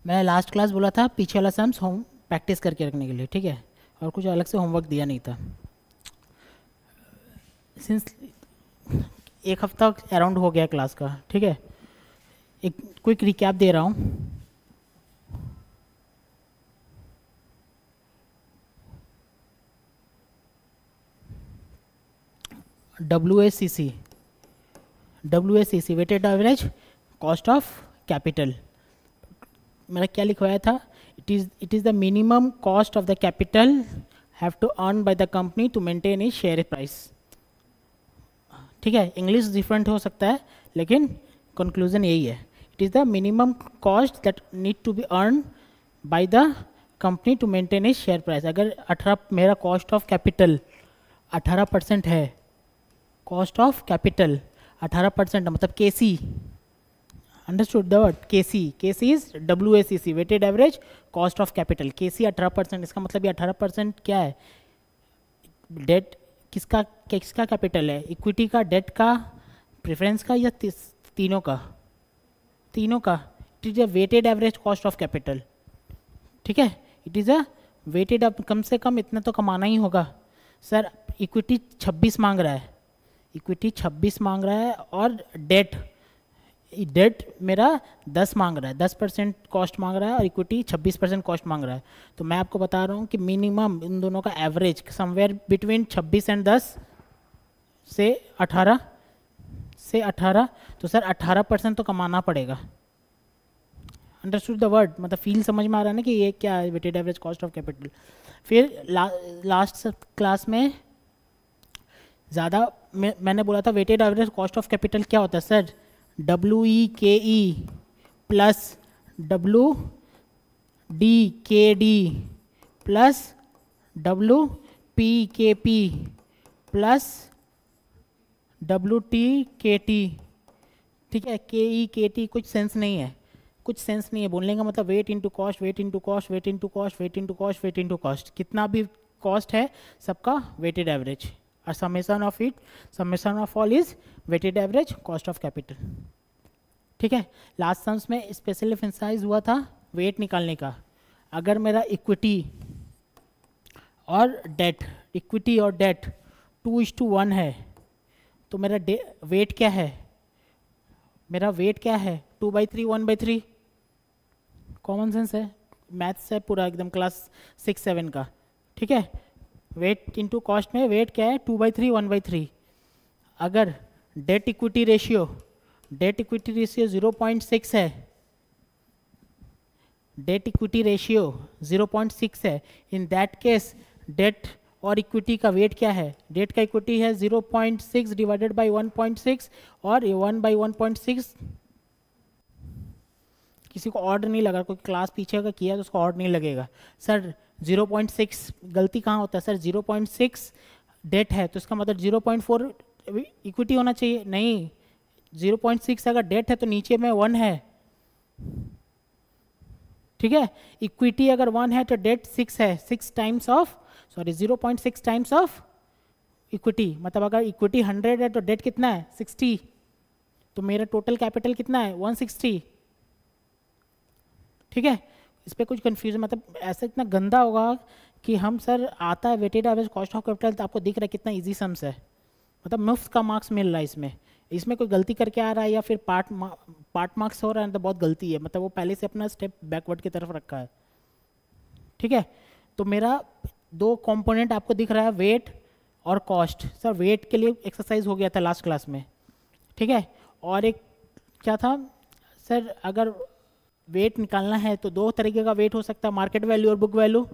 मैं last class बोला था पीछे वाला सम्स होम प्रैक्टिस करके रखने के लिए, ठीक है, और कुछ अलग से होमवर्क दिया नहीं था। सिंस एक हफ्ता अराउंड हो गया क्लास का, ठीक है, एक क्विक रिकैप दे रहा हूँ। WACC, weighted average cost of capital. मेरा क्या लिखवाया था, it is the minimum cost of the capital have to earn by the company to maintain is share price. ठीक है, इंग्लिश डिफरेंट हो सकता है लेकिन कंक्लूजन यही है। It is the minimum cost that need to be earn by the company to maintain is share price. अगर 18 मेरा कॉस्ट ऑफ कैपिटल 18% है, कॉस्ट ऑफ कैपिटल 18% मतलब KC, understood the word KC is WACC, weighted average cost of capital. KC 18%, इसका मतलब ये 18% क्या है, date किसका किसका कैपिटल है, इक्विटी का, डेट का, प्रेफरेंस का, या तीनों का, तीनों का। It is a weighted average cost of capital, ठीक है, इट इज़ अ वेटेड। अब कम से कम इतना तो कमाना ही होगा। सर इक्विटी 26 मांग रहा है, इक्विटी 26 मांग रहा है, और डेट मेरा 10 मांग रहा है, 10% कॉस्ट मांग रहा है, और इक्विटी 26% कॉस्ट मांग रहा है। तो मैं आपको बता रहा हूँ कि मिनिमम इन दोनों का एवरेज समवेयर बिटवीन 26 एंड 10 से 18, तो सर 18% तो कमाना पड़ेगा। अंडरस्टूड द वर्ड, मतलब फील समझ में आ रहा है ना कि ये क्या है weighted average cost of capital. फिर लास्ट क्लास में ज़्यादा मैंने बोला था weighted average cost of capital क्या होता है sir, WEKE plus WDKD plus WPKP plus WTKT, ठीक है। KEKT कुछ सेंस नहीं है, कुछ सेंस नहीं है बोलने का, मतलब weight into cost, weight into cost, weight into cost, weight into cost, weight into cost, कितना भी कॉस्ट है सबका वेटेड एवरेज, और summation of all is weighted average cost of capital, ठीक है। लास्ट सम्स में स्पेशल एम्फसाइज हुआ था वेट निकालने का। अगर मेरा इक्विटी और डेट 2:1 है, तो मेरा वेट क्या है, मेरा वेट क्या है 2/3 1/3, कॉमन सेंस है, मैथ्स है पूरा एकदम क्लास 6-7 का, ठीक है। वेट इंटू कॉस्ट में वेट क्या है 2/3 1/3। अगर डेट इक्विटी रेशियो 0.6 है, डेट इक्विटी रेशियो 0.6 है, इन दैट केस डेट और इक्विटी का वेट क्या है, डेट का इक्विटी है 0.6 डिवाइडेड बाई 1.6, और 1/1.6, किसी को ऑर्डर नहीं लगा, कोई क्लास पीछे का किया तो उसको ऑर्डर नहीं लगेगा। सर 0.6 गलती कहाँ होता है सर, 0.6 डेट है तो इसका मतलब 0.4 इक्विटी होना चाहिए, नहीं 0.6 अगर डेट है तो नीचे में 1 है, ठीक है। इक्विटी अगर 1 है तो डेट 6 है, 0.6 टाइम्स ऑफ इक्विटी, मतलब अगर इक्विटी 100 है तो डेट कितना है 60, तो मेरा टोटल कैपिटल कितना है 160, ठीक है। इस पर कुछ कन्फ्यूजन, मतलब ऐसा इतना गंदा होगा कि हम सर आता है weighted average cost of capital, तो आपको दिख रहा है कितना इजी सम्स है, मतलब मुफ्त का मार्क्स मिल रहा है इसमें। इसमें कोई गलती करके आ रहा है या फिर पार्ट मार्क्स हो रहा है तो बहुत गलती है, मतलब वो पहले से अपना स्टेप बैकवर्ड की तरफ रखा है, ठीक है। तो मेरा 2 कंपोनेंट आपको दिख रहा है, वेट और कॉस्ट। सर वेट के लिए एक्सरसाइज हो गया था लास्ट क्लास में, ठीक है। और एक क्या था सर, अगर वेट निकालना है तो 2 तरीके का वेट हो सकता है, मार्केट वैल्यू और बुक वैल्यू,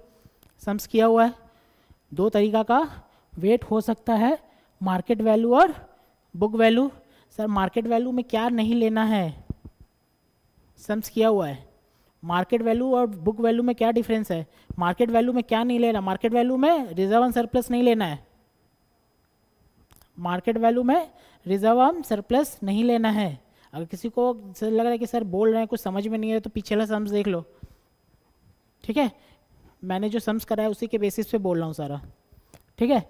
सम्स किया हुआ है। 2 तरीका का वेट हो सकता है, मार्केट वैल्यू और book value. Sir market value में क्या नहीं लेना है, सम्स किया हुआ है। मार्केट वैल्यू और बुक वैल्यू में क्या डिफरेंस है, मार्केट वैल्यू में क्या नहीं लेना, मार्केट वैल्यू में रिजर्व एंड सरप्लस नहीं लेना है, मार्केट वैल्यू में रिजर्व एंड सरप्लस नहीं लेना है। अगर किसी को सर लग रहा है कि सर बोल रहे हैं कुछ समझ में नहीं है तो पिछला सम्स देख लो, ठीक है। मैंने जो सम्स करा है उसी के बेसिस पे बोल रहा हूँ सारा, ठीक है।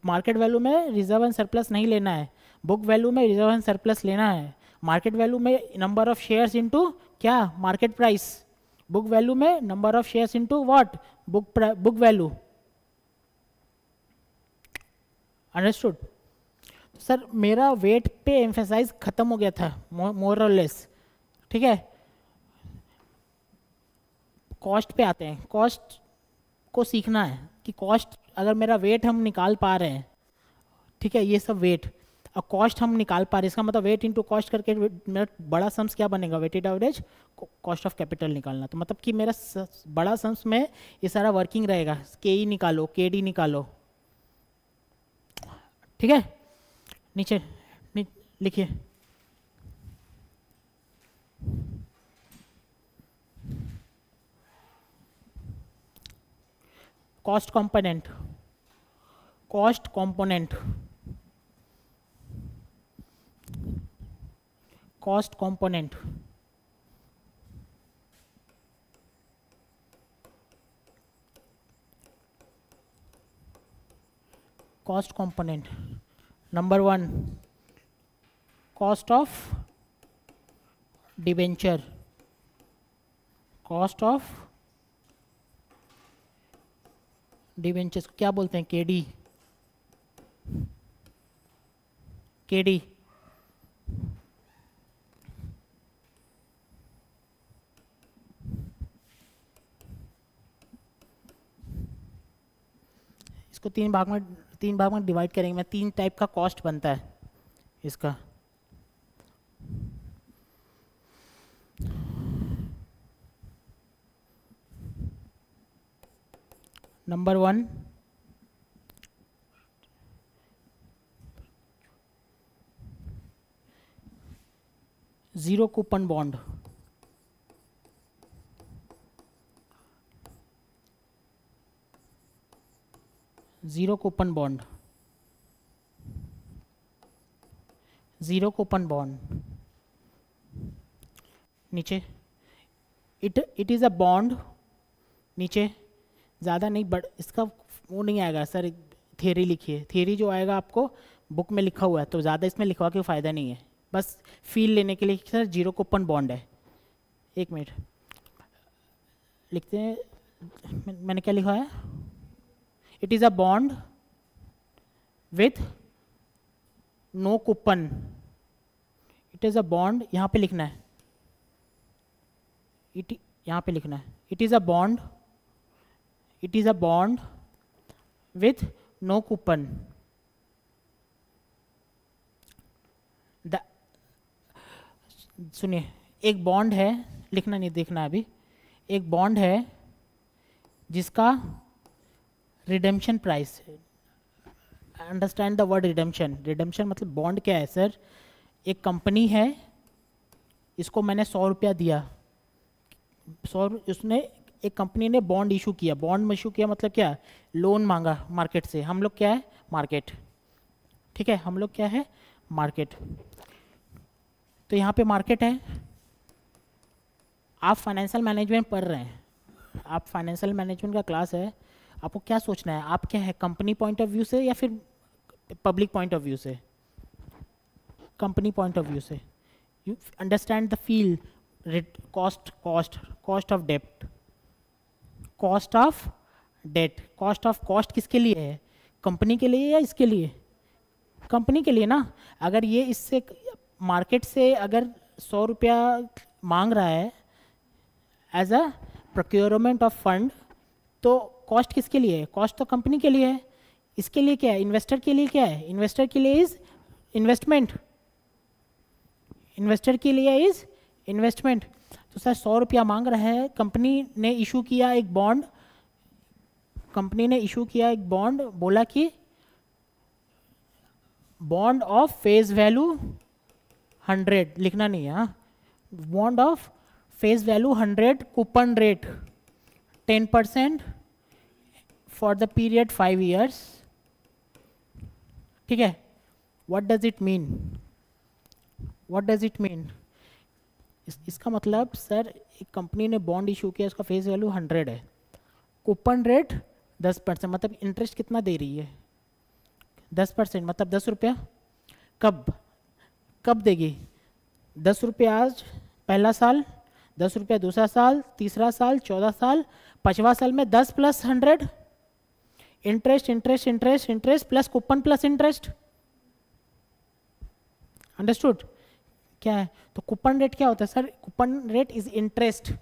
मार्केट वैल्यू में रिजर्व एंड सरप्लस नहीं लेना है, बुक वैल्यू में रिजर्व एंड सरप्लस लेना है, मार्केट वैल्यू में नंबर ऑफ शेयर्स इनटू क्या मार्केट प्राइस, बुक वैल्यू में number of shares into what, book value. Understood. Sir मेरा वेट पे एम्फेसाइज खत्म हो गया था मोर और लेस, ठीक है। कॉस्ट पे आते हैं, कॉस्ट को सीखना है कि कॉस्ट अगर मेरा वेट हम निकाल पा रहे हैं, ठीक है, ये सब वेट और कॉस्ट हम निकाल पा रहे हैं, इसका मतलब वेट इंटू कॉस्ट करके मेरा बड़ा सम्स क्या बनेगा, weighted average cost of capital निकालना। तो मतलब कि मेरा बड़ा सम्स में ये सारा वर्किंग रहेगा, के ई निकालो, के डी निकालो, ठीक है। नीचे लिखिए cost component, cost component, cost component, cost component. Number 1 cost of debenture, cost of debentures क्या बोलते हैं, केडी, केडी। इसको तीन भाग में डिवाइड करेंगे, मैं 3 टाइप का कॉस्ट बनता है इसका। Number 1 zero coupon bond, zero coupon bond, zero coupon bond. नीचे इट इज़ अ बॉन्ड, नीचे ज़्यादा नहीं, बट इसका वो नहीं आएगा सर, थियरी लिखिए, थियरी जो आएगा आपको बुक में लिखा हुआ है, तो ज़्यादा इसमें लिखवा के फ़ायदा नहीं है, बस फील लेने के लिए सर जीरो कूपन बॉन्ड है। एक मिनट लिखते हैं, मैंने क्या लिखा है, it is a bond with no coupon, it is a bond, यहाँ पे लिखना है, यहाँ पे लिखना है, it is a bond, it is a bond with no coupon. सुनिए, एक बॉन्ड है, लिखना नहीं देखना अभी, एक बॉन्ड है जिसका redemption price, understand the word redemption, redemption मतलब बॉन्ड क्या है सर, एक कंपनी है, इसको मैंने 100 रुपया दिया, 100, उसने एक कंपनी ने बॉन्ड इशू किया, बॉन्ड इशू किया मतलब क्या, लोन मांगा मार्केट से, हम लोग क्या है, मार्केट, ठीक है, हम लोग क्या है, मार्केट। तो यहाँ पे मार्केट है, आप फाइनेंशियल मैनेजमेंट पढ़ रहे हैं, आप फाइनेंशियल मैनेजमेंट का क्लास है, आपको क्या सोचना है, आप क्या है, कंपनी पॉइंट ऑफ व्यू से या फिर पब्लिक पॉइंट ऑफ व्यू से, कंपनी पॉइंट ऑफ व्यू से, you understand the feel, cost, cost, cost of डेब्ट, cost of debt, cost of, cost किसके लिए है, कंपनी के लिए या इसके लिए, कंपनी के लिए ना। अगर ये इससे मार्केट से अगर 100 रुपया मांग रहा है as a procurement of fund, तो कॉस्ट किसके लिए है, कॉस्ट तो कंपनी के लिए है, इसके लिए क्या है, इन्वेस्टर के लिए क्या है, इन्वेस्टर के लिए इज इन्वेस्टमेंट, इन्वेस्टर के लिए इज इन्वेस्टमेंट। तो सर 100 रुपया मांग रहा है, कंपनी ने इशू किया एक बॉन्ड, कंपनी ने इशू किया एक बॉन्ड, बोला कि बॉन्ड ऑफ फेस वैल्यू 100, लिखना नहीं है, bond of face value 100, coupon rate 10% for the period 5 years, ठीक है। What does it mean, what does it mean, इसका मतलब सर एक कंपनी ने बॉन्ड इशू किया, उसका फेस वैल्यू 100 है, कूपन रेट 10%, मतलब इंटरेस्ट कितना दे रही है, 10%, मतलब 10 रुपया, कब कब देगी, 10 रुपया आज पहला साल, ₹10 दूसरा साल, तीसरा साल, 14 साल, 5वां साल में 10 + 100, interest interest interest interest plus coupon plus interest. Understood? क्या है? तो कूपन रेट क्या होता है sir? Coupon rate is interest,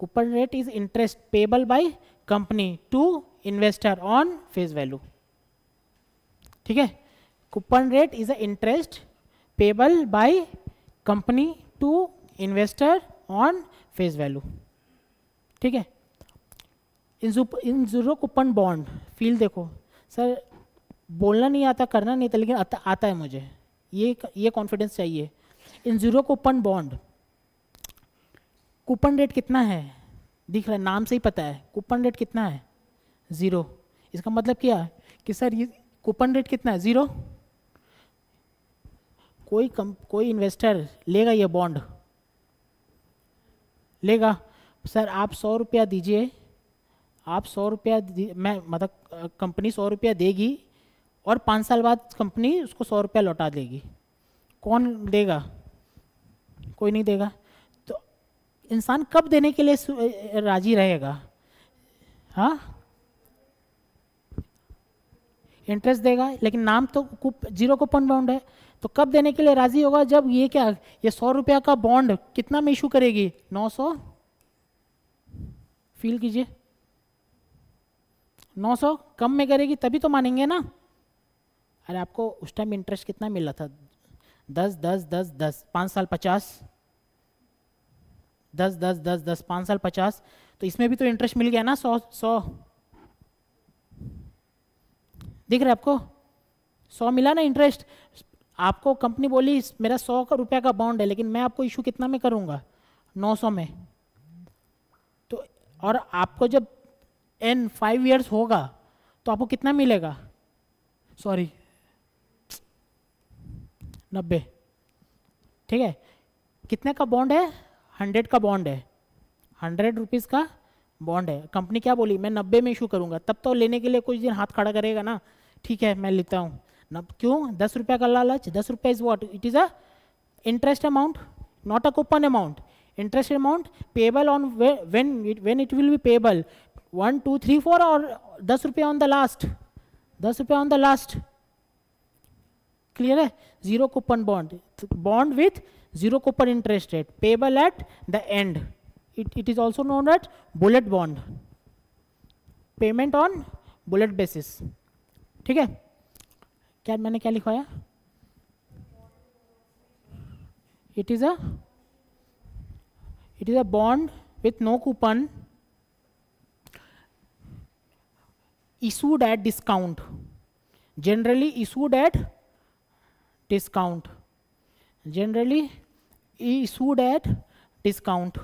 coupon rate is interest payable by company to investor on face value. ठीक है, coupon rate is a interest payable by company to investor on face value. ठीक है, इन zero coupon bond feel देखो sir, बोलना नहीं आता, करना नहीं आता, लेकिन आता है मुझे, ये कॉन्फिडेंस चाहिए। इन zero coupon bond coupon rate कितना है? दिख रहा है, नाम से ही पता है कूपन रेट कितना है, 0। इसका मतलब क्या है कि सर ये कूपन रेट कितना है, 0। कोई इन्वेस्टर लेगा ये बॉन्ड, लेगा? सर आप 100 रुपया दीजिए, आप 100 रुपया मैं मतलब कंपनी 100 रुपया देगी और 5 साल बाद कंपनी उसको 100 रुपया लौटा देगी। कौन देगा? कोई नहीं देगा। तो इंसान कब देने के लिए राजी रहेगा? हाँ, इंटरेस्ट देगा, लेकिन नाम तो जीरो कूपन बॉन्ड है, तो कब देने के लिए राजी होगा? जब ये क्या, ये 100 रुपया का बॉन्ड कितना में इशू करेगी? 900। फील कीजिए, 900 कम में करेगी तभी तो मानेंगे ना। अरे आपको उस टाइम इंटरेस्ट कितना मिल रहा था? 10 10 10 10, 5 साल 50, 10 10 10 10, 5 साल 50, तो इसमें भी तो इंटरेस्ट मिल गया ना, 100 दिख रहा है आपको? 100 मिला ना इंटरेस्ट। आपको कंपनी बोली मेरा 100 रुपया का बॉन्ड है, लेकिन मैं आपको इशू कितना में करूंगा? 900 में। तो और आपको जब n 5 years होगा तो आपको कितना मिलेगा? सॉरी 90। ठीक है, कितने का बॉन्ड है? 100 का बॉन्ड है, 100 रुपीज़ का बॉन्ड है। कंपनी क्या बोली? मैं 90 में इशू करूंगा, तब तो लेने के लिए कुछ दिन हाथ खड़ा करेगा ना। ठीक है, मैं लेता हूँ। क्यों? 10 रुपया का लालच। 10 रुपया is what? It is a interest amount, not a coupon amount. Interest amount payable on when it will be payable 1 2 3 4 और 10 रुपया ऑन द लास्ट, 10 रुपया ऑन द लास्ट। क्लियर है? Zero coupon bond, bond with zero coupon interest rate payable at the end. it is also known as bullet bond, payment on bullet basis. ठीक है, क्या मैंने क्या लिखवाया? It is a bond with no coupon issued at discount, generally issued at discount, generally issued at discount।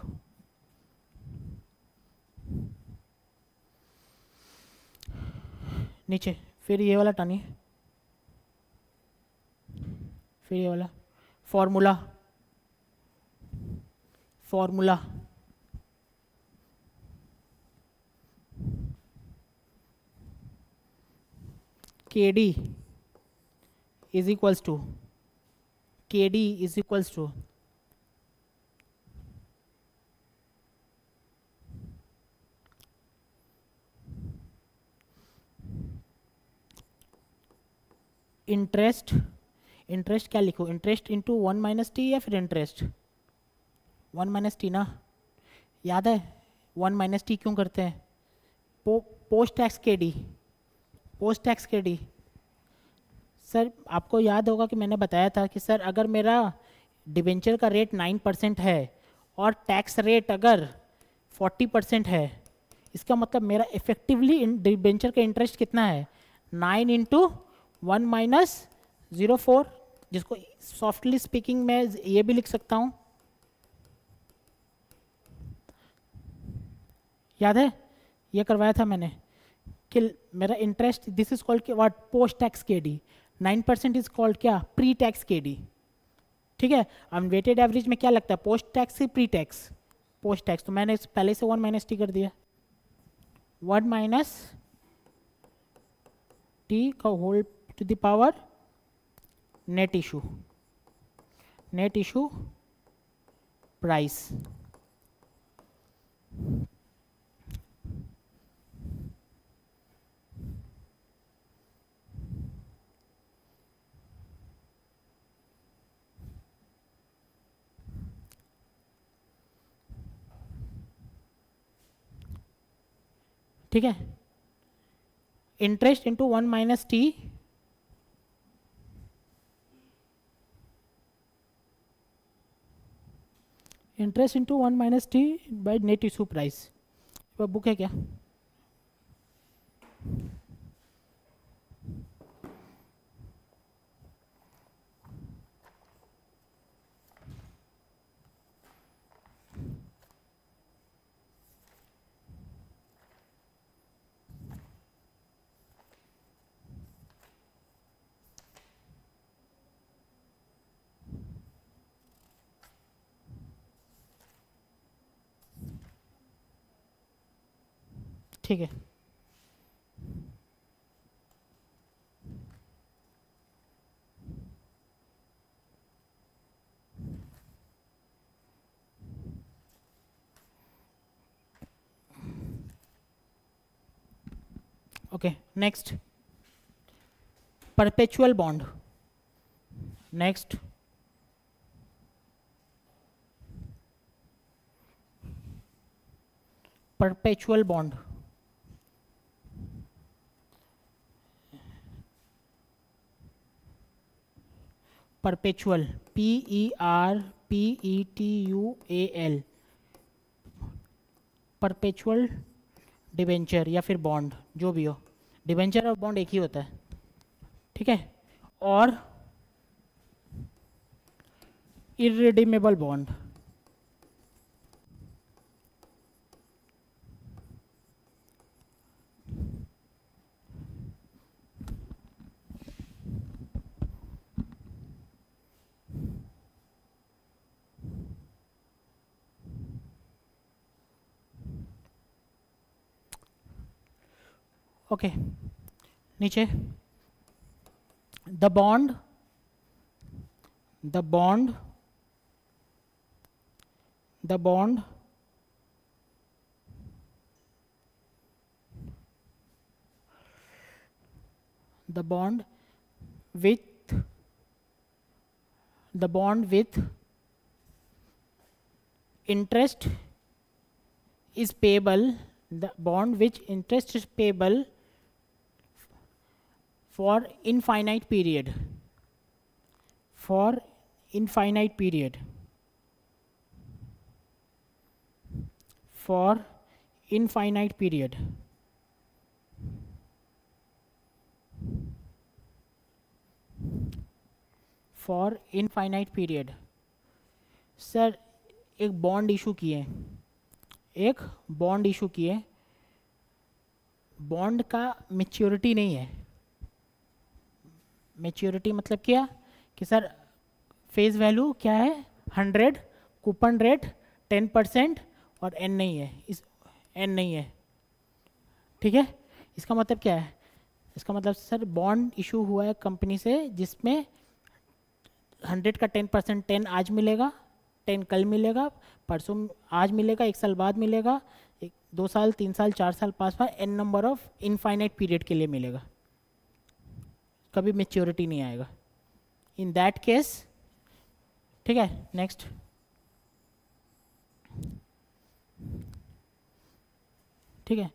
नीचे फिर ये वाला टानिए, फिर ये वाला formula, formula KD is equals to interest. Interest क्या लिखो? इंटरेस्ट इंटू 1 माइनस टी या फिर इंटरेस्ट 1 माइनस टी ना? याद है 1 माइनस टी क्यों करते हैं? Post tax KD, post tax KD। Sir आपको याद होगा कि मैंने बताया था कि सर अगर मेरा डिबेंचर का रेट 9% है और टैक्स रेट अगर 40% है, इसका मतलब मेरा इफेक्टिवली डिबेंचर का इंटरेस्ट कितना है? 9 इंटू 1 माइनस 0.4, जिसको सॉफ्टली स्पीकिंग मैं ये भी लिख सकता हूँ। याद है? ये करवाया था मैंने कि मेरा interest, this is called what? Post tax KD। 9% is called क्या? Pre tax KD। ठीक है, अनवेटेड एवरेज में क्या लगता है? पोस्ट टैक्स से प्री टैक्स? Post tax. तो मैंने पहले से 1 माइनस टी कर दिया, 1 माइनस टी का whole to the power net issue, net issue price. ठीक है, interest into 1 minus T interest into 1 minus T by net issue price. Book है क्या? ठीक है, okay next, perpetual bond. Next, perpetual bond. Perpetual, PERPETUAL, perpetual debenture या फिर bond, जो भी हो, डिवेंचर और बॉन्ड एक ही होता है, ठीक है। और इररिडीमेबल बॉन्ड, ओके नीचे, the bond the bond the bond the bond with interest is payable, the bond which interest is payable for infinite period, for infinite period, for infinite period, for infinite period. Sir एक bond issue किए, एक bond issue किए, bond का maturity नहीं है। Maturity मतलब क्या कि सर फेस वैल्यू क्या है 100, कूपन रेट 10% और एन नहीं है, इस एन नहीं है, ठीक है। इसका मतलब क्या है? इसका मतलब सर बॉन्ड इशू हुआ है कंपनी से जिसमें 100 का 10%, 10 आज मिलेगा, 10 कल मिलेगा, परसों आज मिलेगा, 1 साल बाद मिलेगा, 2 साल 3 साल 4 साल 5 साल, n number of infinite period के लिए मिलेगा, कभी मेच्योरिटी नहीं आएगा इन दैट केस, ठीक है। नेक्स्ट, ठीक है।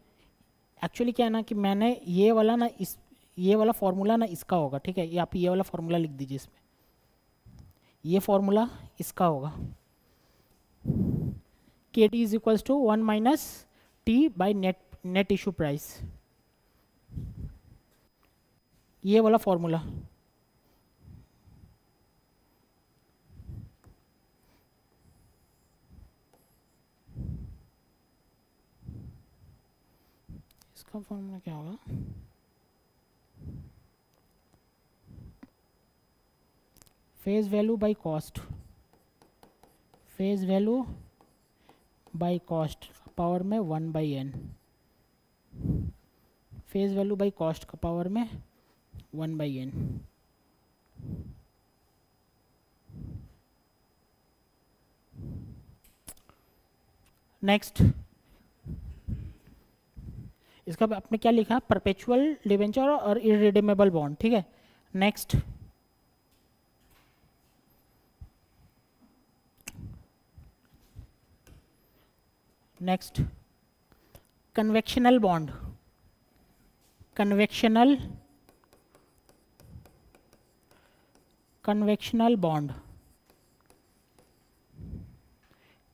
एक्चुअली क्या है ना कि मैंने ये वाला ना ये वाला फॉर्मूला ना इसका होगा, ठीक है। ये आप ये वाला फॉर्मूला लिख दीजिए, इसमें ये फॉर्मूला इसका होगा, KT is equals to 1 minus T by net issue price, ये वाला फॉर्मूला। इसका फॉर्मूला क्या होगा? Face value by cost, face value by cost power में 1/n, face value by cost का पावर में 1/n। नेक्स्ट, इसका आपने क्या लिखा? परपेचुअल डिवेंचर और इररिडीमेबल बॉन्ड, ठीक है। Next, next, convectional bond. Convectional bond,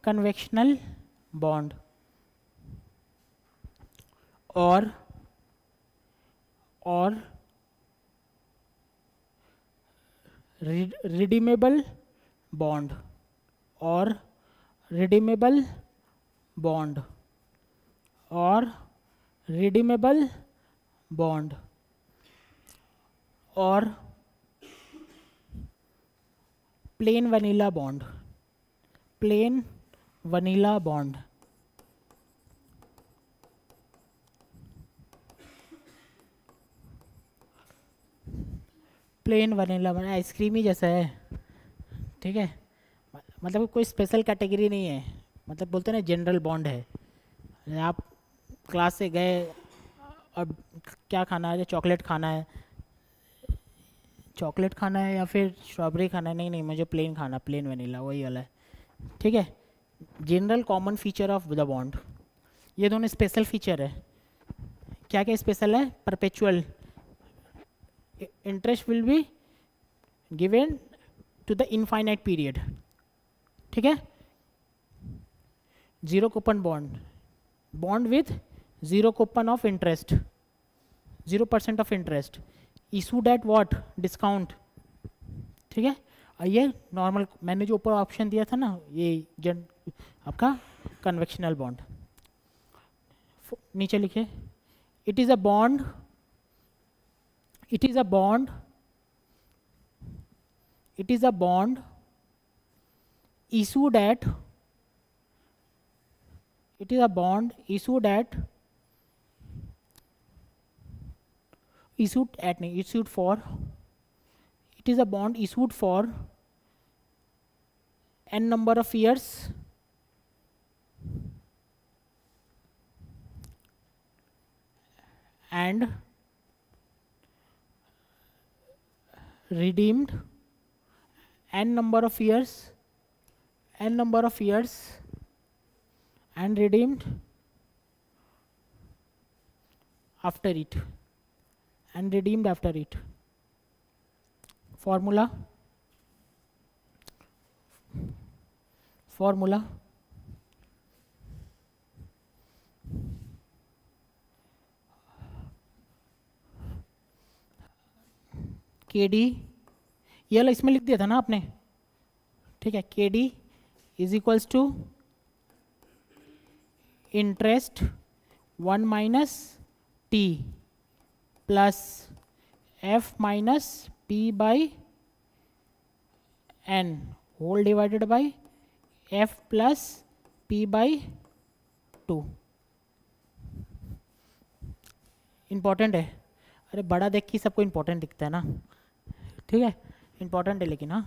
convectional bond और रिडीमेबल बॉन्ड और रिडीमेबल बॉन्ड और रिडीमेबल बॉन्ड और plane vanilla bond, plain vanilla bond. Plain vanilla bond ice cream ही जैसा है, ठीक है, मतलब कोई स्पेशल कैटेगरी नहीं है, मतलब बोलते हैं ना जनरल बॉन्ड है। आप क्लास से गए, अब क्या खाना है, चॉकलेट खाना है, चॉकलेट खाना है या फिर स्ट्रॉबेरी खाना है, नहीं नहीं मुझे प्लेन खाना, प्लेन वनीला वही वाला है, ठीक है। General common feature of the bond, ये दोनों स्पेशल फीचर है। क्या क्या स्पेशल है? Perpetual, interest will be given to the infinite period, ठीक है। Zero coupon bond, bond with zero coupon of interest, 0% of interest, issued at what, discount, ठीक है। और ये नॉर्मल, मैंने जो ऊपर ऑप्शन दिया था ना, ये आपका कन्वेक्शनल बॉन्ड। नीचे लिखे, it is a bond, it is a bond, it is a bond issued at, it is a bond issued at, issued for, it is a bond issued for n number of years and redeemed n number of years and redeemed after it, and redeemed after it. Formula KD, ये वाला इसमें लिख दिया था ना आपने, ठीक है। KD is equals to interest 1 minus T plus F minus P by N whole divided by F plus P by 2। Important है, अरे बड़ा देख के सबको इंपॉर्टेंट दिखता है ना, ठीक है, इंपॉर्टेंट है लेकिन, हाँ,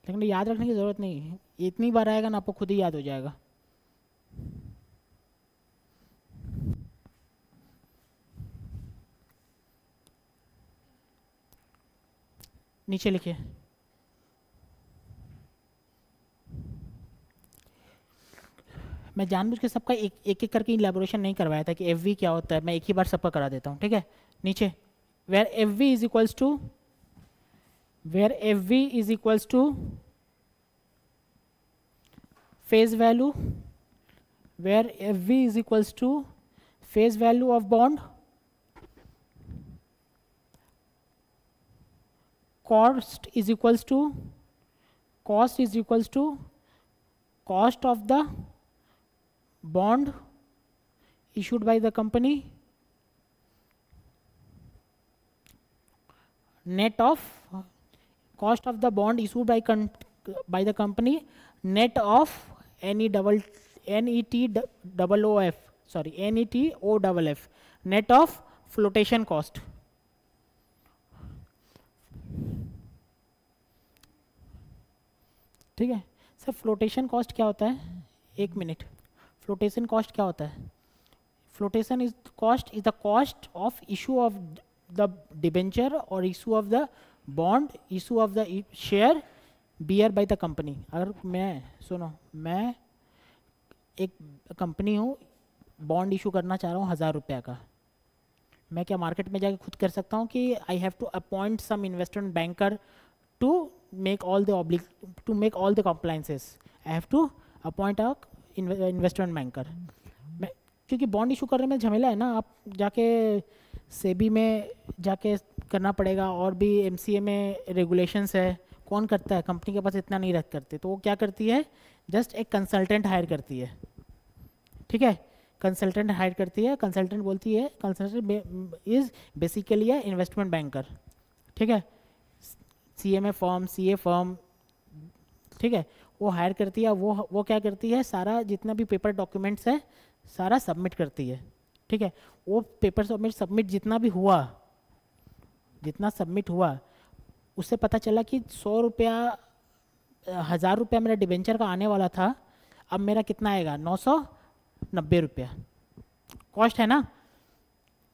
लेकिन याद रखने की ज़रूरत नहीं है, इतनी बार आएगा ना आपको खुद ही याद हो जाएगा। नीचे लिखिए, मैं जानबूझ के सबका एक एक करके इलेबोरेशन नहीं करवाया था कि एफ क्या होता है, मैं एक ही बार सबका करा देता हूँ, ठीक है। नीचे where FV is equals to, where FV is equals to face value, where FV is equals to face value of bond, cost is equals to cost of the bond issued by the company, net of cost of the bond issued by the company, net of NETOOF, net of flotation cost, ठीक है। Sir flotation cost क्या होता है? एक minute, flotation cost क्या होता है? Flotation is cost is the cost of issue of the debenture or issue of the bond, issue of the share bear by the company। अगर मैं एक कंपनी हूँ, बॉन्ड इशू करना चाह रहा हूँ 1000 रुपये का, मैं क्या मार्केट में जाके खुद कर सकता हूँ कि I have to appoint some investment banker to make all the to make all the compliances, I have to appoint a investment banker. मैं क्योंकि बॉन्ड इशू करने में झमेला है ना, आप जाके सेबी में जाके करना पड़ेगा, और भी एमसीए में रेगुलेशंस है, कौन करता है, कंपनी के पास इतना नहीं रख करते, तो वो क्या करती है, जस्ट एक कंसल्टेंट हायर करती है, ठीक है, कंसल्टेंट हायर करती है, कंसल्टेंट बोलती है, कंसल्टेंट इज बेसिकली है इन्वेस्टमेंट बैंकर, ठीक है, सीएमए फर्म, सीए फर्म, ठीक है, वो हायर करती है, वो क्या करती है, सारा जितना भी पेपर डॉक्यूमेंट्स है सारा सबमिट करती है, ठीक है, वो पेपर सबमिट जितना भी हुआ, जितना सबमिट हुआ, उससे पता चला कि 100 रुपया 1000 रुपया मेरा डिबेंचर का आने वाला था, अब मेरा कितना आएगा, 990 रुपया कॉस्ट है ना,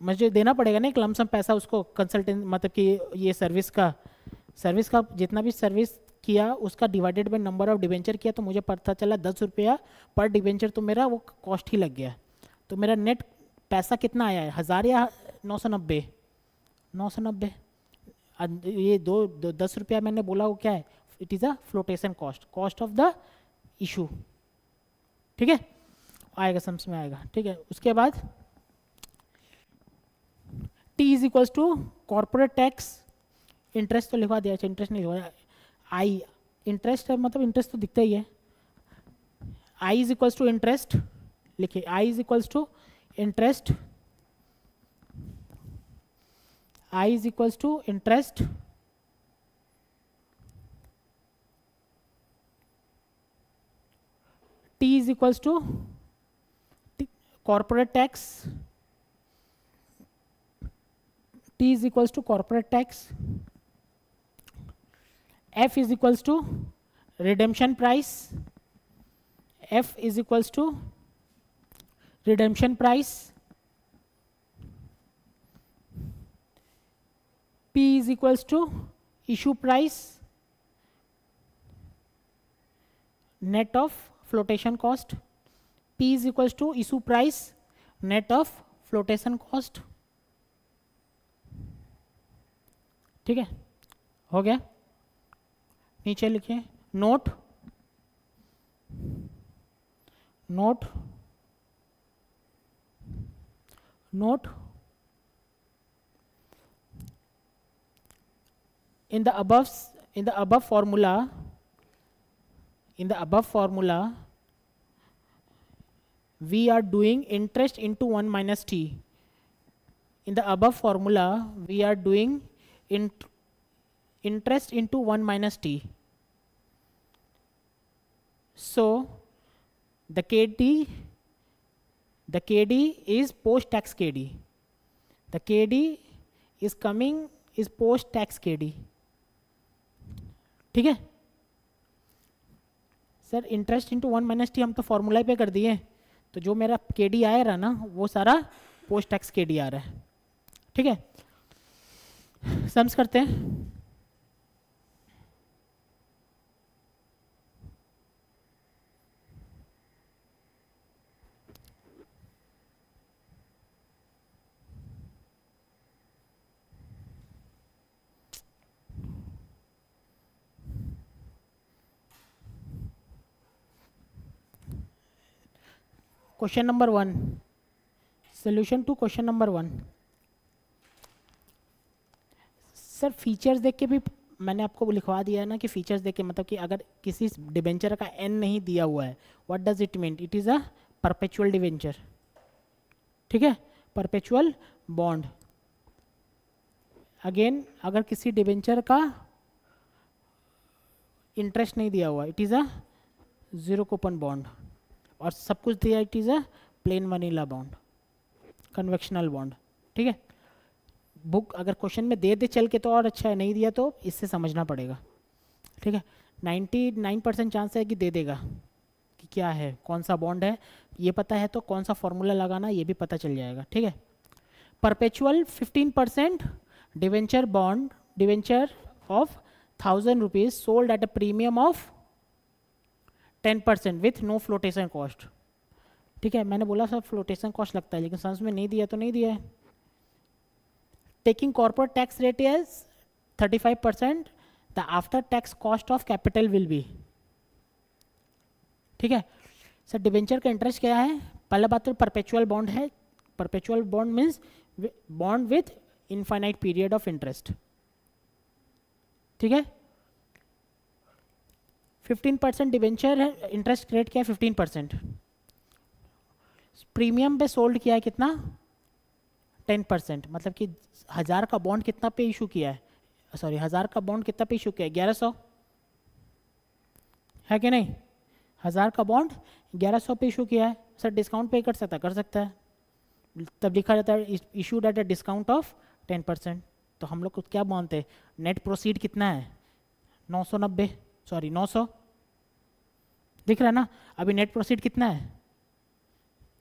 मुझे देना पड़ेगा ना एक लमसम पैसा उसको, कंसल्टेंट मतलब कि ये सर्विस का जितना भी सर्विस किया उसका divided by number of debenture किया, तो मुझे पता चला 10 रुपया पर डिबेंचर, तो मेरा वो कॉस्ट ही लग गया, तो मेरा नेट पैसा कितना आया है, 1000 या 990, 990, ये 10 रुपया मैंने बोला वो क्या है, it is a flotation cost, cost of the issue, ठीक है, आएगा समझ में आएगा, ठीक है। उसके बाद T is equals to corporate tax, interest तो लिखवा दिया, इंटरेस्ट नहीं लिखवा, आई इंटरेस्ट है, मतलब इंटरेस्ट तो दिखता ही है, I is equals to interest, लिखिए I is equals to interest, I is equals to interest T is equals to corporate tax, T is equals to corporate tax, F is equals to redemption price, F is equals to redemption price, P is equals to issue price net of flotation cost, P is equals to issue price net of flotation cost, ठीक है, हो गया। नीचे लिखिए note, note, note, in the above formula we are doing interest into 1 minus t, in the above formula we are doing interest into 1 minus t, so the kd is post tax kd, the kd is coming is post tax kd, ठीक है sir, interest into 1 minus T हम तो formula पे कर दिए, तो जो मेरा के डी आया रहा ना वो सारा पोस्ट टैक्स के डी आ रहा है, ठीक है, सम्स करते हैं। Question number 1, solution to question number 1। Sir features देख के भी मैंने आपको लिखवा दिया है ना कि फीचर्स देख के, मतलब कि अगर किसी डिबेंचर का एन नहीं दिया हुआ है, what does it mean, it is a perpetual debenture, ठीक है, परपेचुअल बॉन्ड। अगेन अगर किसी डिबेंचर का इंटरेस्ट नहीं दिया हुआ, it is a zero coupon bond, और सब कुछ दिया, it is a plane vanilla bond, convectional bond, ठीक है। बुक अगर क्वेश्चन में दे चल के तो और अच्छा है, नहीं दिया तो इससे समझना पड़ेगा, ठीक है। 99% चांस है कि दे देगा कि क्या है, कौन सा बॉन्ड है, ये पता है तो कौन सा फॉर्मूला लगाना ये भी पता चल जाएगा, ठीक है। Perpetual 15% debenture bond, debenture of 1000 rupees sold at a premium of 10% with no flotation cost, ठीक है। मैंने बोला सर फ्लोटेशन कॉस्ट लगता है, लेकिन समझ में नहीं दिया तो नहीं दिया है, taking corporate tax rate is 35%, the after tax cost of capital will be. ठीक है सर। डिवेंचर का इंटरेस्ट क्या है? पहला बात तो परपेचुअल बॉन्ड है। Perpetual bond means bond with infinite period of interest. ठीक है 15% डिवेंचर है, इंटरेस्ट रेट क्या है 15%। प्रीमियम पे सोल्ड किया है कितना 10%, मतलब कि 1000 का बॉन्ड कितना पे इशू किया है, सॉरी 1000 का बॉन्ड कितना पे इशू किया है 1100 है कि नहीं? 1000 का बॉन्ड 1100 पे इशू किया है। सर डिस्काउंट पे कर सकता है, तब लिखा जाता है issued at a discount of 10%। तो हम लोग को क्या मानते हैं, नेट प्रोसीड कितना है 990, सॉरी 900 दिख रहा है ना। अभी नेट प्रोसीड कितना है,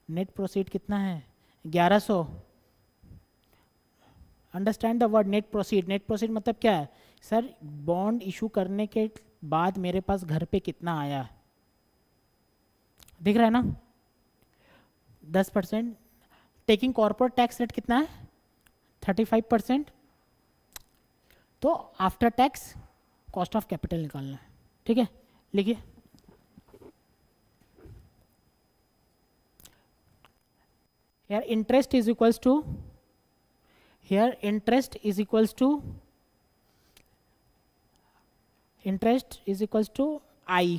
नेट प्रोसीड कितना है 1100। Understand the word net proceed. Net proceed मतलब क्या है सर, बॉन्ड इशू करने के बाद मेरे पास घर पे कितना आया, दिख रहा है ना 10%। टेकिंग कॉर्पोरेट टैक्स रेट कितना है 35%, तो after tax cost of capital निकालना है। ठीक है लिखिए, here interest is equals to, here interest is equals to I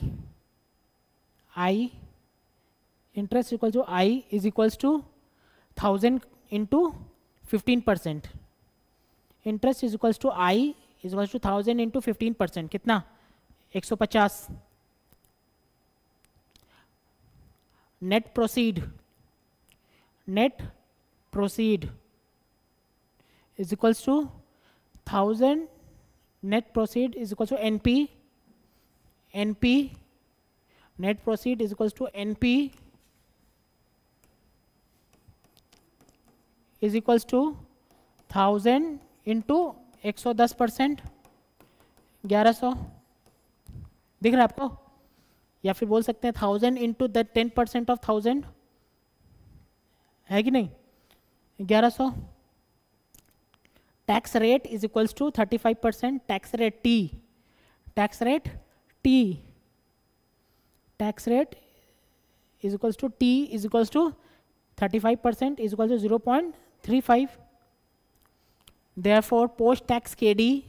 interest equals to I is equals to 1000 into 15%। interest is equals to I is equals to 1000 into 15%, कितना 150। net proceed is equals to 1000, net proceed is equals to NP net proceed is equals to NP is equals to 1000 into 110%, 1100 दिख रहा है आपको? या फिर बोल सकते हैं 1000 into the 10% of 1000 है कि नहीं 1100। Tax rate is equals to 35%, tax rate T is equals to T is equals to 35% is equals to 0.35। Therefore post tax KD,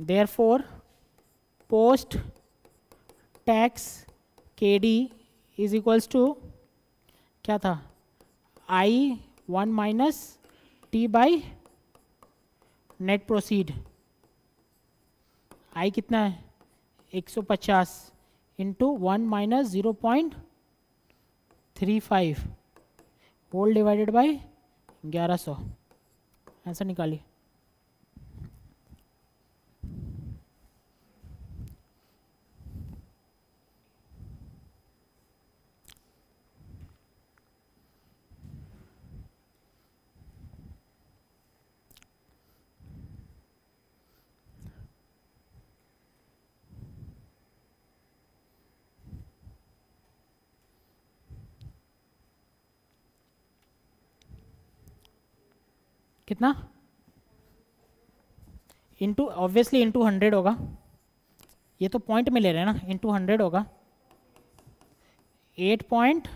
therefore post tax KD is equals to क्या था I1 minus T by net proceed. I कितना है 150 into 1 minus 0.35 whole divided by 1100। Answer निकालिए। कितना into, obviously into 100 होगा, ये तो point में ले रहे हैं ना, इंटू 100 होगा 8 पॉइंट।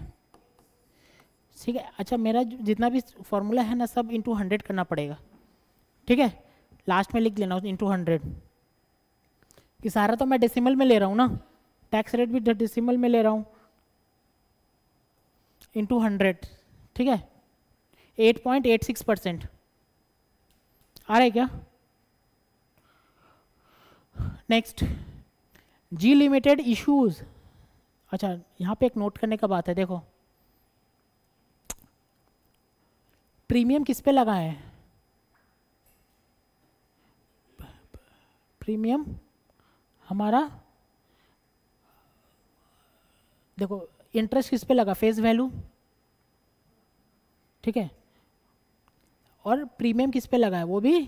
ठीक है अच्छा, मेरा जितना भी फॉर्मूला है ना सब इंटू 100 करना पड़ेगा। ठीक है लास्ट में लिख लेना इंटू 100, कि सारा तो मैं डेसिमल में ले रहा हूँ ना, टैक्स रेट भी डेसिमल में ले रहा हूँ, इंटू 100। ठीक है 8.86% आ रहा है क्या? नेक्स्ट जी लिमिटेड इश्यूज। अच्छा यहाँ पे एक नोट करने का बात है, देखो प्रीमियम किस पे लगा है, प्रीमियम हमारा देखो इंटरेस्ट किस पे लगा, फेस वैल्यू। ठीक है और प्रीमियम किस पे लगा है, वो भी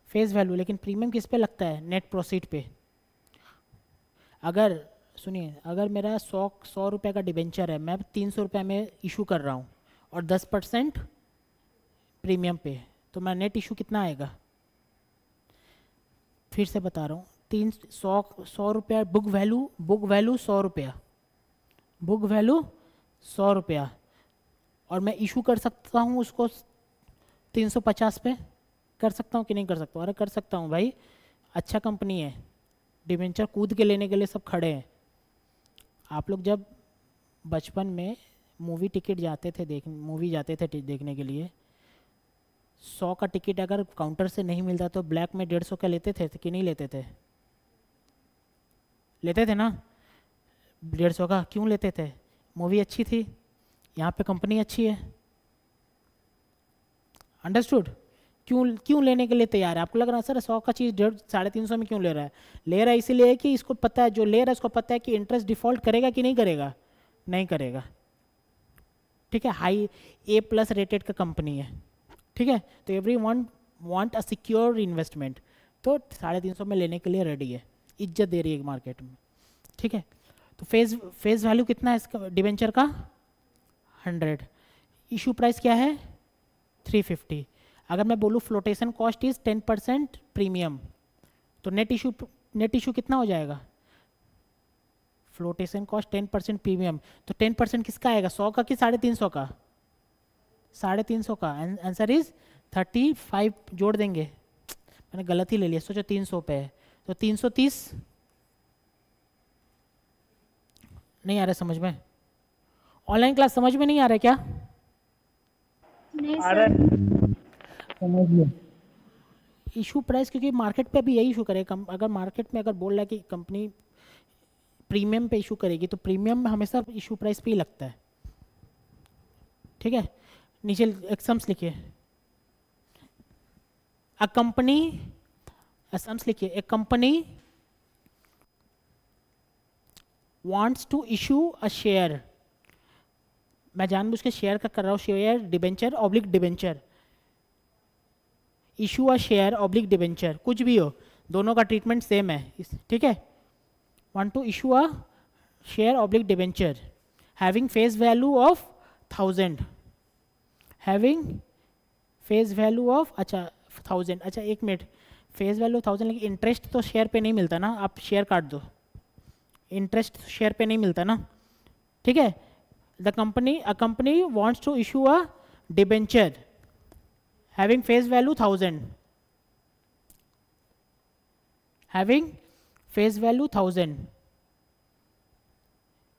फेस वैल्यू, लेकिन प्रीमियम किस पे लगता है, नेट प्रोसीड पे। अगर सुनिए, अगर मेरा 100 रुपये का डिबेंचर है, मैं 300 रुपये में इशू कर रहा हूँ और 10% प्रीमियम पे, तो मेरा नेट इशू कितना आएगा, फिर से बता रहा हूँ, 100 रुपया बुक वैल्यू 100 रुपया, बुक वैल्यू 100 रुपया, और मैं इशू कर सकता हूँ उसको 350 पे, कर सकता हूँ कि नहीं कर सकता हूँ? अरे कर सकता हूँ भाई, अच्छा कंपनी है, डिवेंचर कूद के लेने के लिए सब खड़े हैं। आप लोग जब बचपन में मूवी टिकट जाते थे मूवी जाते थे देखने के लिए, 100 का टिकट अगर काउंटर से नहीं मिलता तो ब्लैक में 150 का लेते थे कि नहीं लेते थे? लेते थे ना, 150 का क्यों लेते थे? मूवी अच्छी थी, यहाँ पे कंपनी अच्छी है, अंडरस्टूड? क्यों लेने के लिए तैयार है? आपको लग रहा है सर 100 का चीज़ 350 में क्यों ले रहा है? ले रहा है इसीलिए कि इसको पता है, जो ले रहा है उसको पता है कि इंटरेस्ट डिफॉल्ट करेगा कि नहीं करेगा, नहीं करेगा, ठीक है, हाई A+ रेटेड का कंपनी है, ठीक है, तो every one want a secure investment, तो 350 में लेने के लिए रेडी है, इज्जत दे रही है मार्केट में, ठीक है। तो फेस वैल्यू कितना है इसका डिवेंचर का? 100। इशू प्राइस क्या है? 350। अगर मैं बोलूँ फ्लोटेशन कॉस्ट इज 10% प्रीमियम, तो नेट इशू कितना हो जाएगा? फ्लोटेशन कॉस्ट 10% प्रीमियम, तो 10% किसका आएगा, 100 का कि 350 का? 350 का। आंसर इज 35, जोड़ देंगे, मैंने गलत ही ले लिया, सोचो 300 पे है, तो 330। नहीं आ रहा समझ में? ऑनलाइन क्लास समझ में नहीं आ रहा क्या? नहीं सर, समझ लिया। इशू प्राइस, क्योंकि मार्केट पे भी यही इशू करेगा, अगर मार्केट में अगर बोल रहा है कि कंपनी प्रीमियम पे इशू करेगी तो प्रीमियम में हमेशा इशू प्राइस पे ही लगता है, ठीक है। नीचे एक सम्स लिखिए, अ कंपनी, सम्स लिखिए, a company wants to issue a share, मैं जानबूझ के शेयर का कर रहा हूँ, share debenture oblique debenture, issue a share oblique debenture, कुछ भी हो, दोनों का ट्रीटमेंट सेम है, ठीक है। Want to issue a share oblique debenture having face value of 1000, having face value of, अच्छा 1000, अच्छा एक मिनट, फेस वैल्यू 1000, लेकिन इंटरेस्ट तो शेयर पे नहीं मिलता ना, आप शेयर काट दो, इंटरेस्ट शेयर पे नहीं मिलता ना, ठीक है। The company, a company wants to issue a debenture having face value 1000, having face value 1000,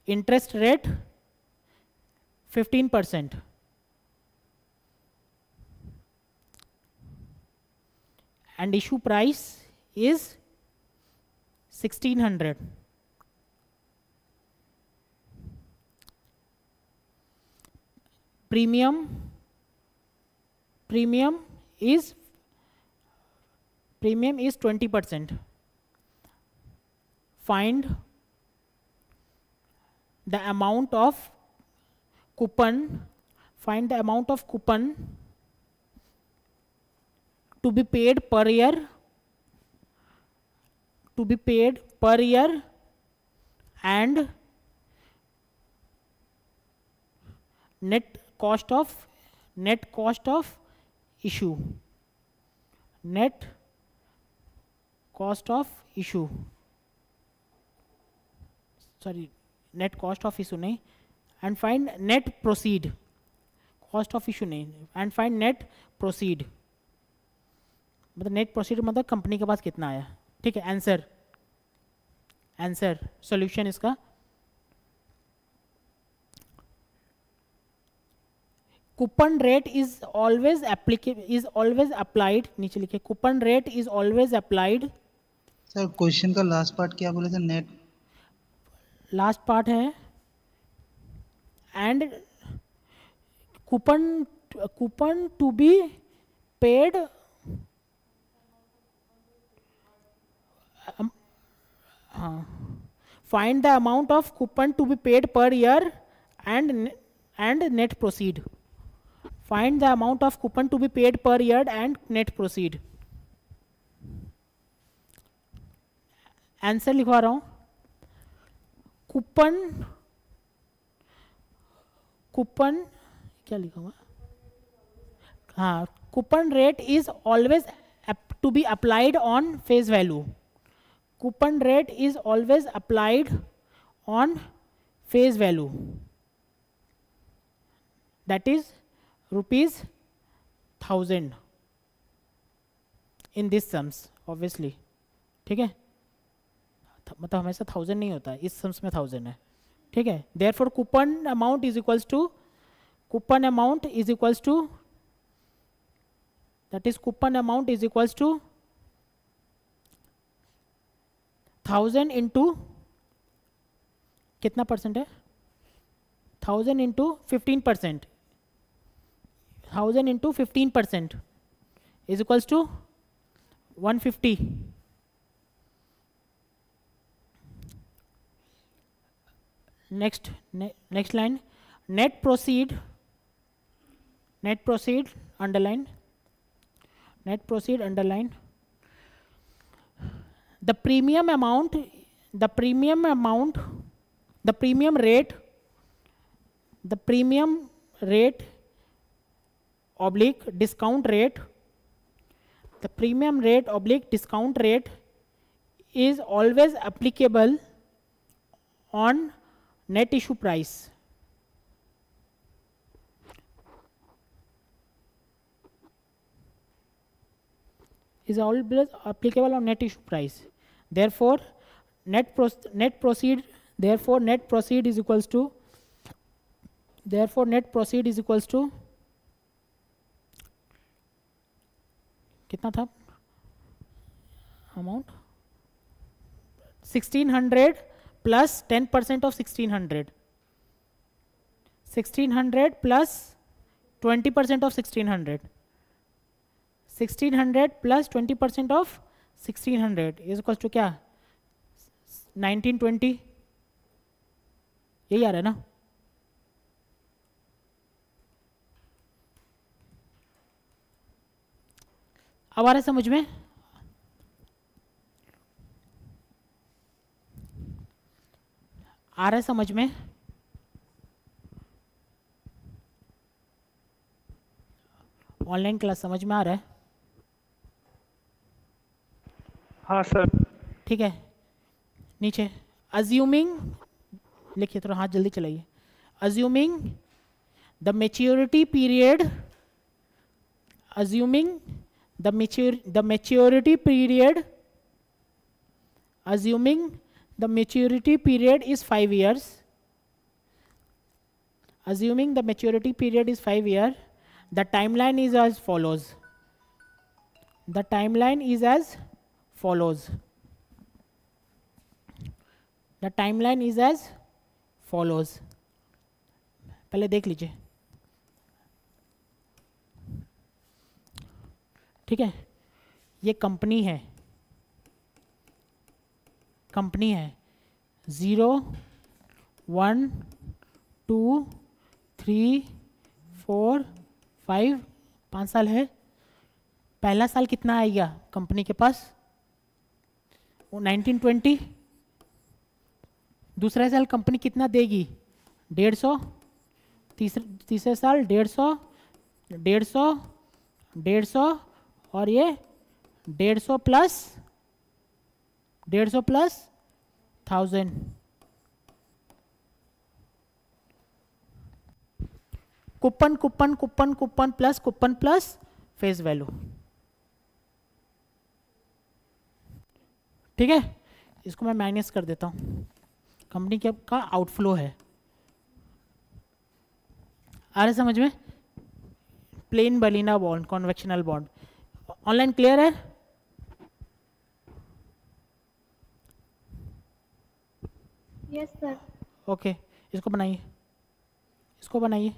interest rate 15%, and issue price is 1600. Premium is 20%. Find the amount of coupon, find the amount of coupon to be paid per year, and net cost of issue, net cost of issue, sorry, net cost of issue नहीं, and find net proceed, cost of issue नहीं, and find net proceed, मतलब net proceed मतलब कंपनी के पास कितना आया, ठीक है। आंसर सॉल्यूशन इसका, coupon rate is always applied, नीचे लिखिए, coupon rate is always applied. Sir question का लास्ट पार्ट क्या बोले थे? नेट लास्ट पार्ट है and coupon to be paid, हाँ, find the amount of coupon to be paid per year and net proceed, find the amount of coupon to be paid per year and net proceed। Answer लिखवा रहा हूं, coupon क्या लिखा हुआ, हाँ, coupon rate is always to be applied on face value. Coupon rate is always applied on face value, that is rupees 1000 in this sums obviously. ठीक है, मतलब हमेशा 1000 नहीं होता, इस सम्स में 1000 है. ठीक है, therefore coupon amount is equals to, coupon amount is equals to, that is coupon amount is equals to 1000 into कितना परसेंट है, 1000 into 15%, 1000 into 15% is equals to 150. Next line, net proceed underline, net proceed underline, the premium rate oblique discount rate, the premium rate oblique discount rate is always applicable on net issue price. Is always applicable on net issue price. Therefore net proceed is equals to, therefore net proceed is equals to कितना था amount, 1600 plus 10% of 1600, 1600 plus 20% of 1600, 1600 plus 20% of 1600 is equals to क्या, 1920. यही आ रहा है ना. अब आ रहा है समझ में, आ रहा है समझ में. ऑनलाइन क्लास समझ में आ रहा है. हाँ सर. ठीक है, नीचे अज्यूमिंग लिखिए, थोड़ा हाथ जल्दी चलाइए. Assuming the maturity period, assuming the maturity period, assuming the maturity period is 5 years, assuming the maturity period is 5 years, the timeline is as follows, the timeline is as follows, the timeline is as follows. पहले देख लीजिए. ठीक है, ये company है, 0 1 2 3 4 5 5 साल है. पहला साल कितना आएगा कंपनी के पास, वो 1920. दूसरा साल कंपनी कितना देगी, 150. तीसरे साल 150 150 150 और ये 150 plus 1000. Coupon plus face value. ठीक है, इसको मैं माइनस कर देता हूं. कंपनी का आउटफ्लो है. आ रहा समझ में. प्लेन बलिना bond, conventional bond. Online clear है. Yes sir. ओके, इसको बनाइए, इसको बनाइए.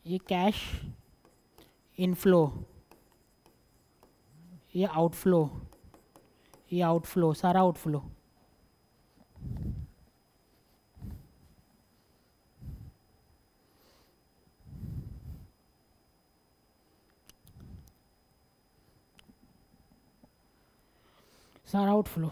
ये कैश इनफ्लो, ये आउटफ्लो, ये आउटफ्लो, सारा आउटफ्लो. सारा आउटफ्लो.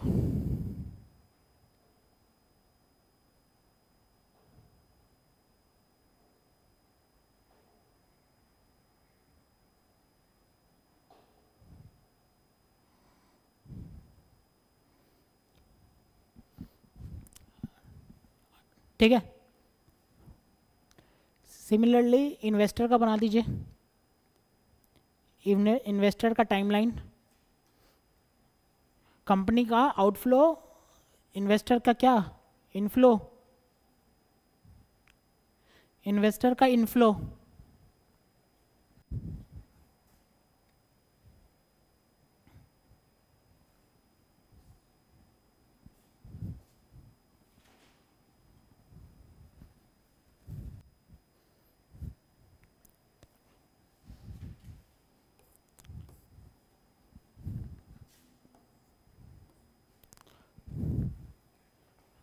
ठीक है। सिमिलरली इन्वेस्टर का बना दीजिए, इन्वेस्टर का टाइमलाइन, कंपनी का आउटफ्लो, इन्वेस्टर का क्या इनफ्लो, इन्वेस्टर का इनफ्लो,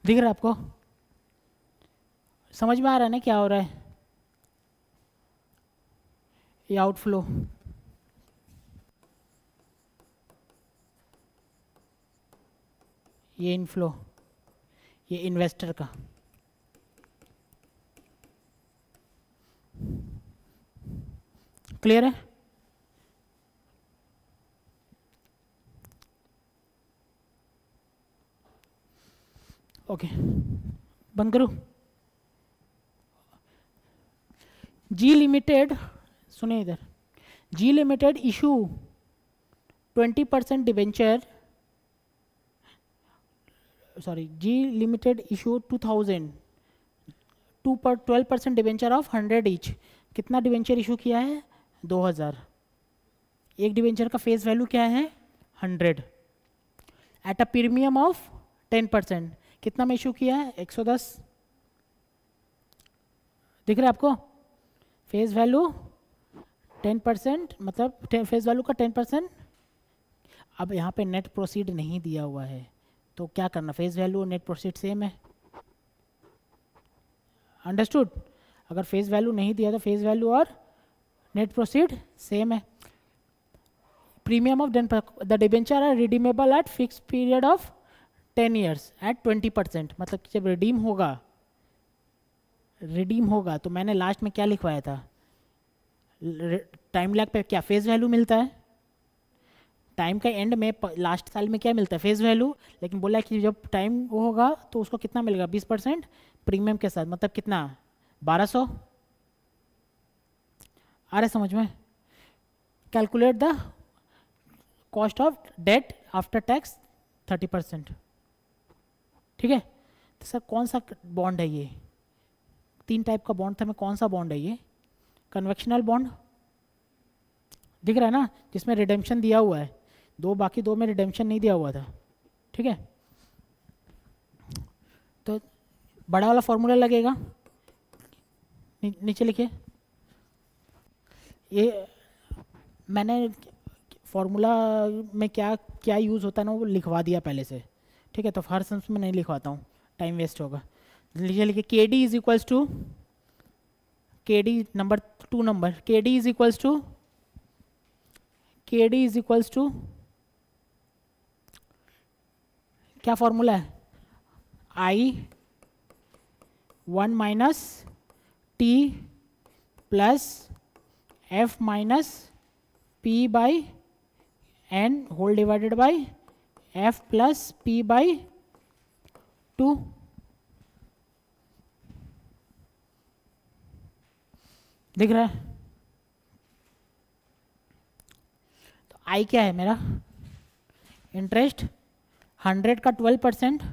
दिख रहा है आपको? समझ में आ रहा है ना क्या हो रहा है? ये आउटफ्लो, ये इनफ्लो, ये इन्वेस्टर का। क्लियर है? ओके, बंद करूं? जी लिमिटेड, सुनिए इधर, G limited issue 20% debenture, sorry, G limited issue 2000 12% debenture of 100 each. कितना डिबेंचर इशू किया है? 2000। एक डिबेंचर का फेस वैल्यू क्या है? 100 एट अ प्रीमियम ऑफ 10%। कितना में इशू किया है? 110। दिख रहा है आपको? फेस वैल्यू 10%, मतलब फेस वैल्यू का 10%। अब यहाँ पे नेट प्रोसीड नहीं दिया हुआ है तो क्या करना? फेस वैल्यू और नेट प्रोसीड सेम है। अंडरस्टूड? अगर फेस वैल्यू नहीं दिया तो फेस वैल्यू और नेट प्रोसीड सेम है। Premium of the debenture are redeemable at fix period of 10 years at 20%। मतलब जब रिडीम होगा तो मैंने लास्ट में क्या लिखवाया था? टाइम लैग पे क्या फेस वैल्यू मिलता है? टाइम का एंड में लास्ट साल में क्या मिलता है? Face value. लेकिन बोला कि जब टाइम वो होगा तो उसको कितना मिलेगा? 20% प्रीमियम के साथ। मतलब कितना? 1200। आ रहा समझ में? Calculate the cost of debt after tax 30%। ठीक है। तो सर कौन सा बॉन्ड है ये? 3 टाइप का बॉन्ड था, में कौन सा बॉन्ड है ये? कन्वेक्शनल बॉन्ड दिख रहा है ना, जिसमें रिडेम्पशन दिया हुआ है। बाकी दो में रिडेम्पशन नहीं दिया हुआ था। ठीक है। तो बड़ा वाला फॉर्मूला लगेगा, नीचे लिखिए। ये मैंने फॉर्मूला में क्या क्या यूज़ होता है ना वो लिखवा दिया पहले से। ठीक है, तो हर सेंस में नहीं लिखवाता हूँ, टाइम वेस्ट होगा। लिखिए K D is equals to, K D number 2 number, K D is equals to, K D is equals to क्या फॉर्मूला है? I 1 minus T plus F minus P by N whole divided by F plus P by 2। दिख रहा है? तो आई क्या है मेरा? Interest 100 का 12%,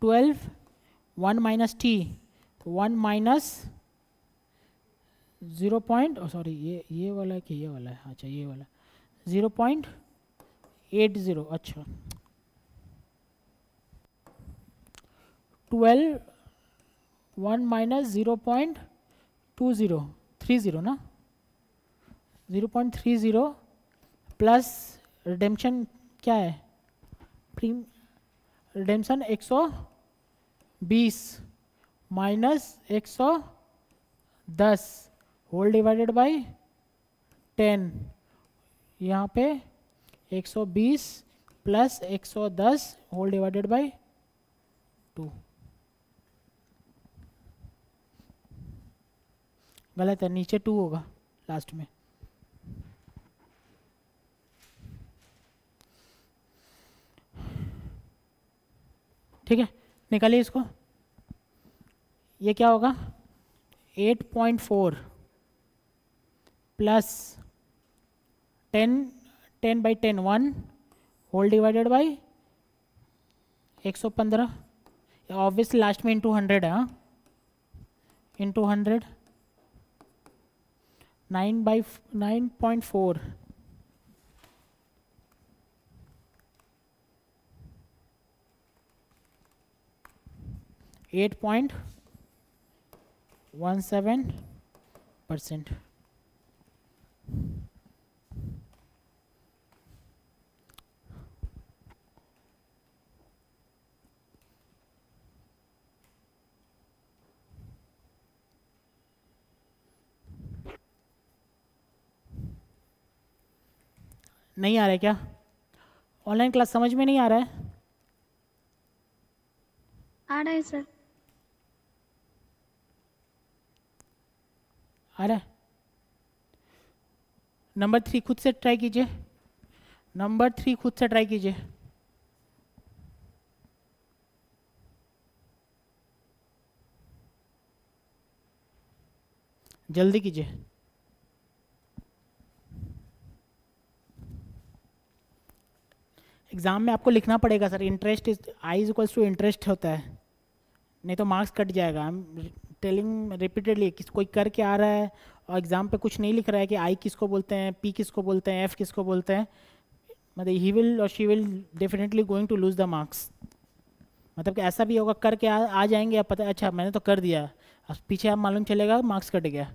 12 1 minus T, 1 minus 0 point, sorry ये वाला है कि ये वाला है? अच्छा ये वाला 0.80। अच्छा 12 1 माइनस 0.2030 ना, 0.30 प्लस रिडेम्पशन क्या है? Redemption 120 minus 110 whole divided by 10। यहाँ पे 120 प्लस 110 होल डिवाइडेड बाई 2। गलत है, नीचे 2 होगा लास्ट में। ठीक है, निकालिए इसको, ये क्या होगा 8.4 plus 10/10 1 whole divided by 115, obviously last में इंटू 100 है, हाँ, इंटू 100 9/9.4 8.17%। नहीं आ रहा है क्या? ऑनलाइन क्लास समझ में नहीं आ रहा है? आ रहा है सर। आ रहा है? नंबर 3 खुद से ट्राई कीजिए, नंबर 3 खुद से ट्राई कीजिए। जल्दी कीजिए। एग्जाम में आपको लिखना पड़ेगा sir, interest is I is equals to interest होता है, नहीं तो मार्क्स कट जाएगा। आई एम टेलिंग रिपीटेडली, कोई करके आ रहा है और एग्जाम पे कुछ नहीं लिख रहा है कि आई किसको बोलते हैं, पी किसको बोलते हैं, एफ किसको बोलते हैं, मतलब ही विल और she will definitely going to lose the marks. मतलब कि ऐसा भी होगा करके आ जाएंगे, आप पता अच्छा मैंने तो कर दिया, अब पीछे आप मालूम चलेगा मार्क्स कट गया।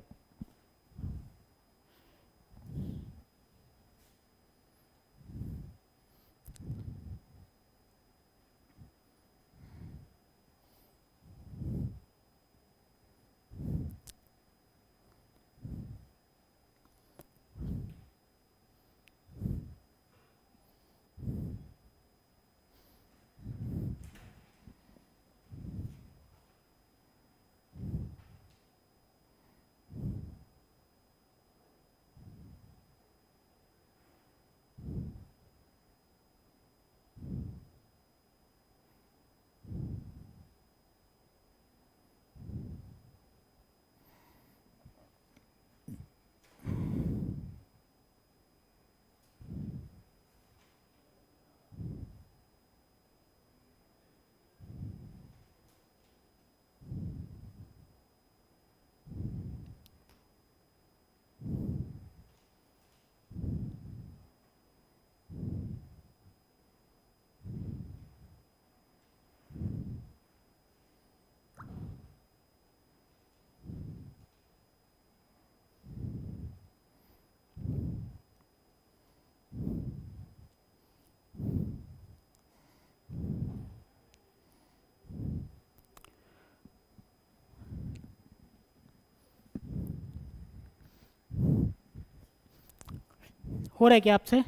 हो रहा है क्या आपसे?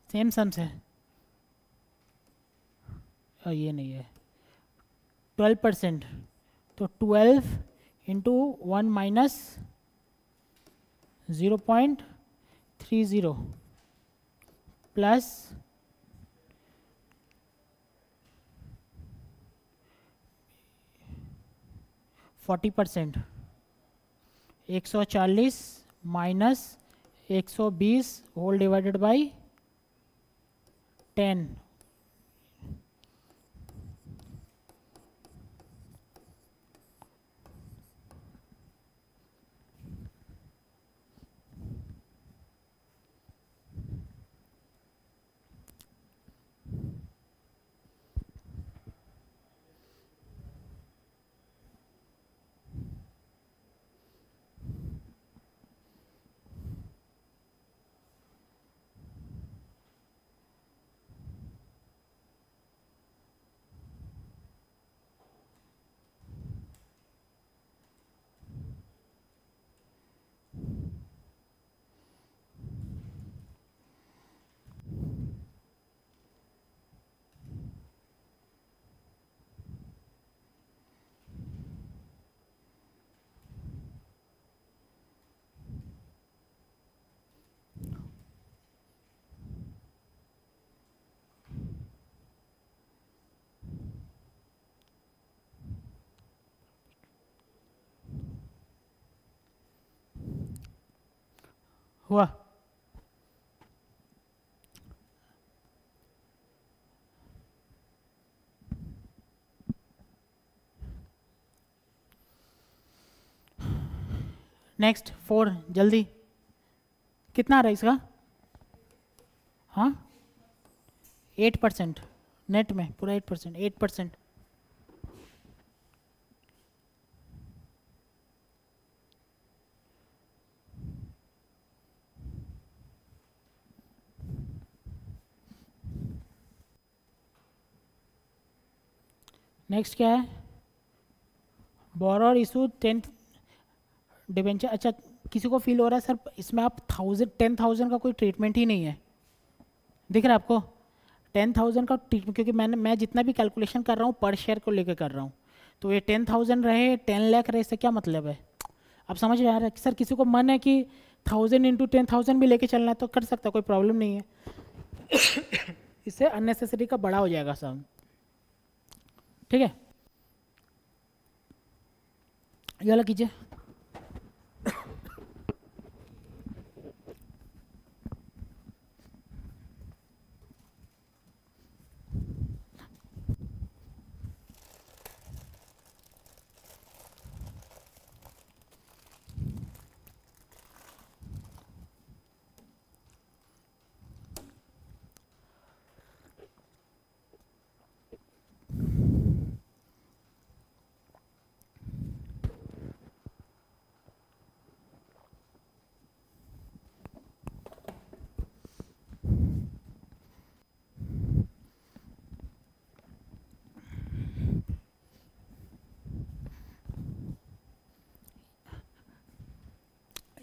सेम सम्स है, और ये नहीं है 12%, तो 12 into 1 minus 0.30 plus 40%, 140 minus 120 whole divided by 10। हुआ? नेक्स्ट 4 जल्दी, कितना आ रहा है इसका? हाँ 8%, नेट में पूरा 8%, 8%। नेक्स्ट क्या है? Borrower issue 10 debenture. अच्छा, किसी को फील हो रहा है सर इसमें आप 10,000 का कोई ट्रीटमेंट ही नहीं है, दिख रहा है आपको? 10,000 का ट्रीटमेंट, क्योंकि मैं जितना भी कैलकुलेशन कर रहा हूँ पर शेयर को लेकर कर रहा हूँ, तो ये 10,000 रहे 10 लाख रहे, इससे क्या मतलब है? आप समझ रहे हैं सर? किसी को मन है कि 1000 इंटू 10,000 भी लेके चलना है तो कर सकता है, कोई प्रॉब्लम नहीं है। इससे अननेसेसरी का बड़ा हो जाएगा सम, ठीक है? ये वाला कीजिए।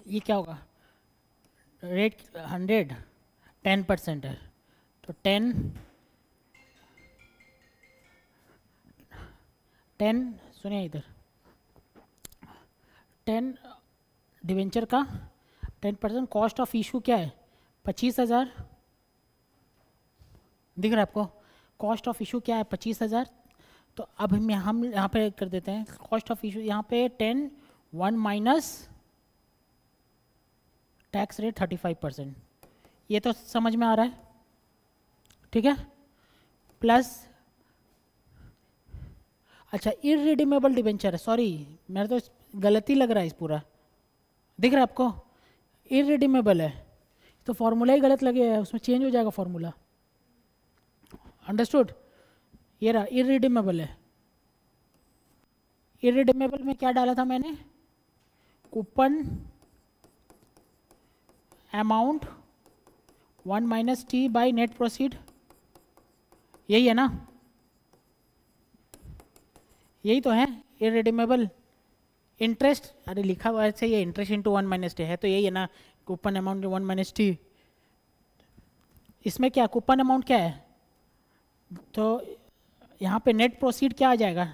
ये क्या होगा? रेट 100 10% है, तो 10 सुनिए इधर, 10 डिवेंचर का 10%, कॉस्ट ऑफ इशू क्या है? 25,000, दिख रहा है आपको? कॉस्ट ऑफ इशू क्या है? 25,000। तो अब हम यहाँ पे कर देते हैं कॉस्ट ऑफ इशू, यहाँ पे 10 1 माइनस टैक्स रेट 35%, ये तो समझ में आ रहा है, ठीक है? प्लस अच्छा इररिडीमेबल डिबेंचर है, सॉरी मेरा तो गलती लग रहा है इस पूरा, दिख रहा है आपको? इररिडीमेबल है तो फॉर्मूला ही गलत लगे है, उसमें चेंज हो जाएगा फॉर्मूला, अंडरस्टूड? ये रहा इररिडीमेबल है। इररिडीमेबल में क्या डाला था मैंने? Coupon amount 1 minus T by net proceed, यही है ना? यही तो है इररिडीमेबल। इंटरेस्ट, अरे लिखा हुआ ऐसे ये इंटरेस्ट इंटू 1 माइनस टी है, तो यही है ना कूपन अमाउंट 1 माइनस टी। इसमें क्या कूपन अमाउंट क्या है? तो यहाँ पे नेट प्रोसीड क्या आ जाएगा?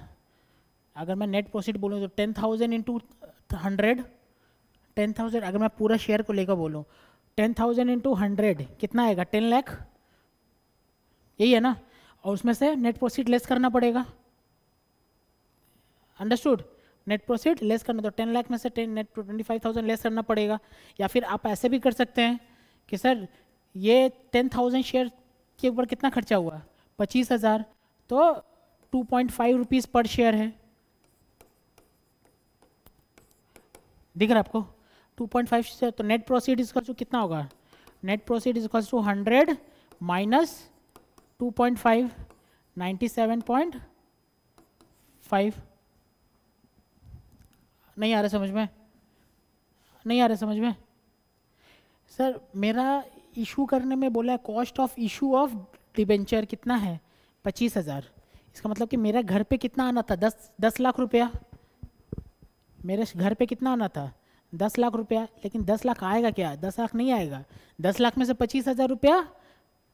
अगर मैं नेट प्रोसीड बोलूँ तो 10,000 इंटू 100, 10,000 अगर मैं पूरा शेयर को लेकर बोलूँ 10,000 इंटू 100 कितना आएगा? 10 लाख, यही है ना? और उसमें से नेट प्रोसीड लेस करना पड़ेगा, अंडरस्टूड? नेट प्रोसीड लेस करना, तो 10 लाख में से 10 नेट 25,000 लेस करना पड़ेगा। या फिर आप ऐसे भी कर सकते हैं कि सर ये 10,000 शेयर के ऊपर कितना खर्चा हुआ? 25,000, तो 2.5 रुपीज़ पर शेयर है, दिख रहा है आपको? 2.5 से, तो नेट प्रोसीड इक्वल टू कितना होगा? Net proceed equal to 100 minus 2.5, 97.5। नहीं आ रहा समझ में? नहीं आ रहा समझ में? सर मेरा इशू करने में बोला है cost of issue of debenture कितना है? 25,000। इसका मतलब कि मेरा घर पे कितना आना था? 10 लाख रुपया। मेरे घर पे कितना आना था? 10 लाख रुपया। लेकिन 10 लाख आएगा क्या? 10 लाख नहीं आएगा। 10 लाख में से 25,000 रुपया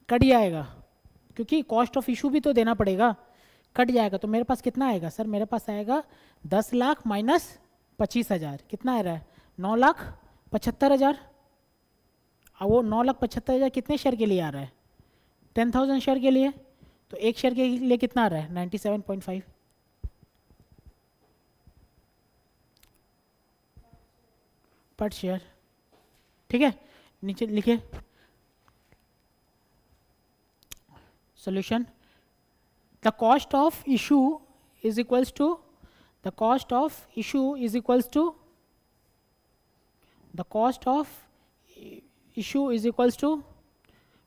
कट जाएगा, क्योंकि कॉस्ट ऑफ इशू भी तो देना पड़ेगा, कट जाएगा। तो मेरे पास कितना आएगा सर? मेरे पास आएगा 10 लाख माइनस 25,000, कितना आ रहा है? 9,75,000। अब वो 9,75,000 कितने शेयर के लिए आ रहा है? 10,000 शेयर के लिए। तो एक शेयर के लिए कितना आ रहा है? 97.5 पर शेयर, ठीक है? नीचे लिखिए solution. The cost of issue is equals to the cost of issue is equals to the cost of issue is equals to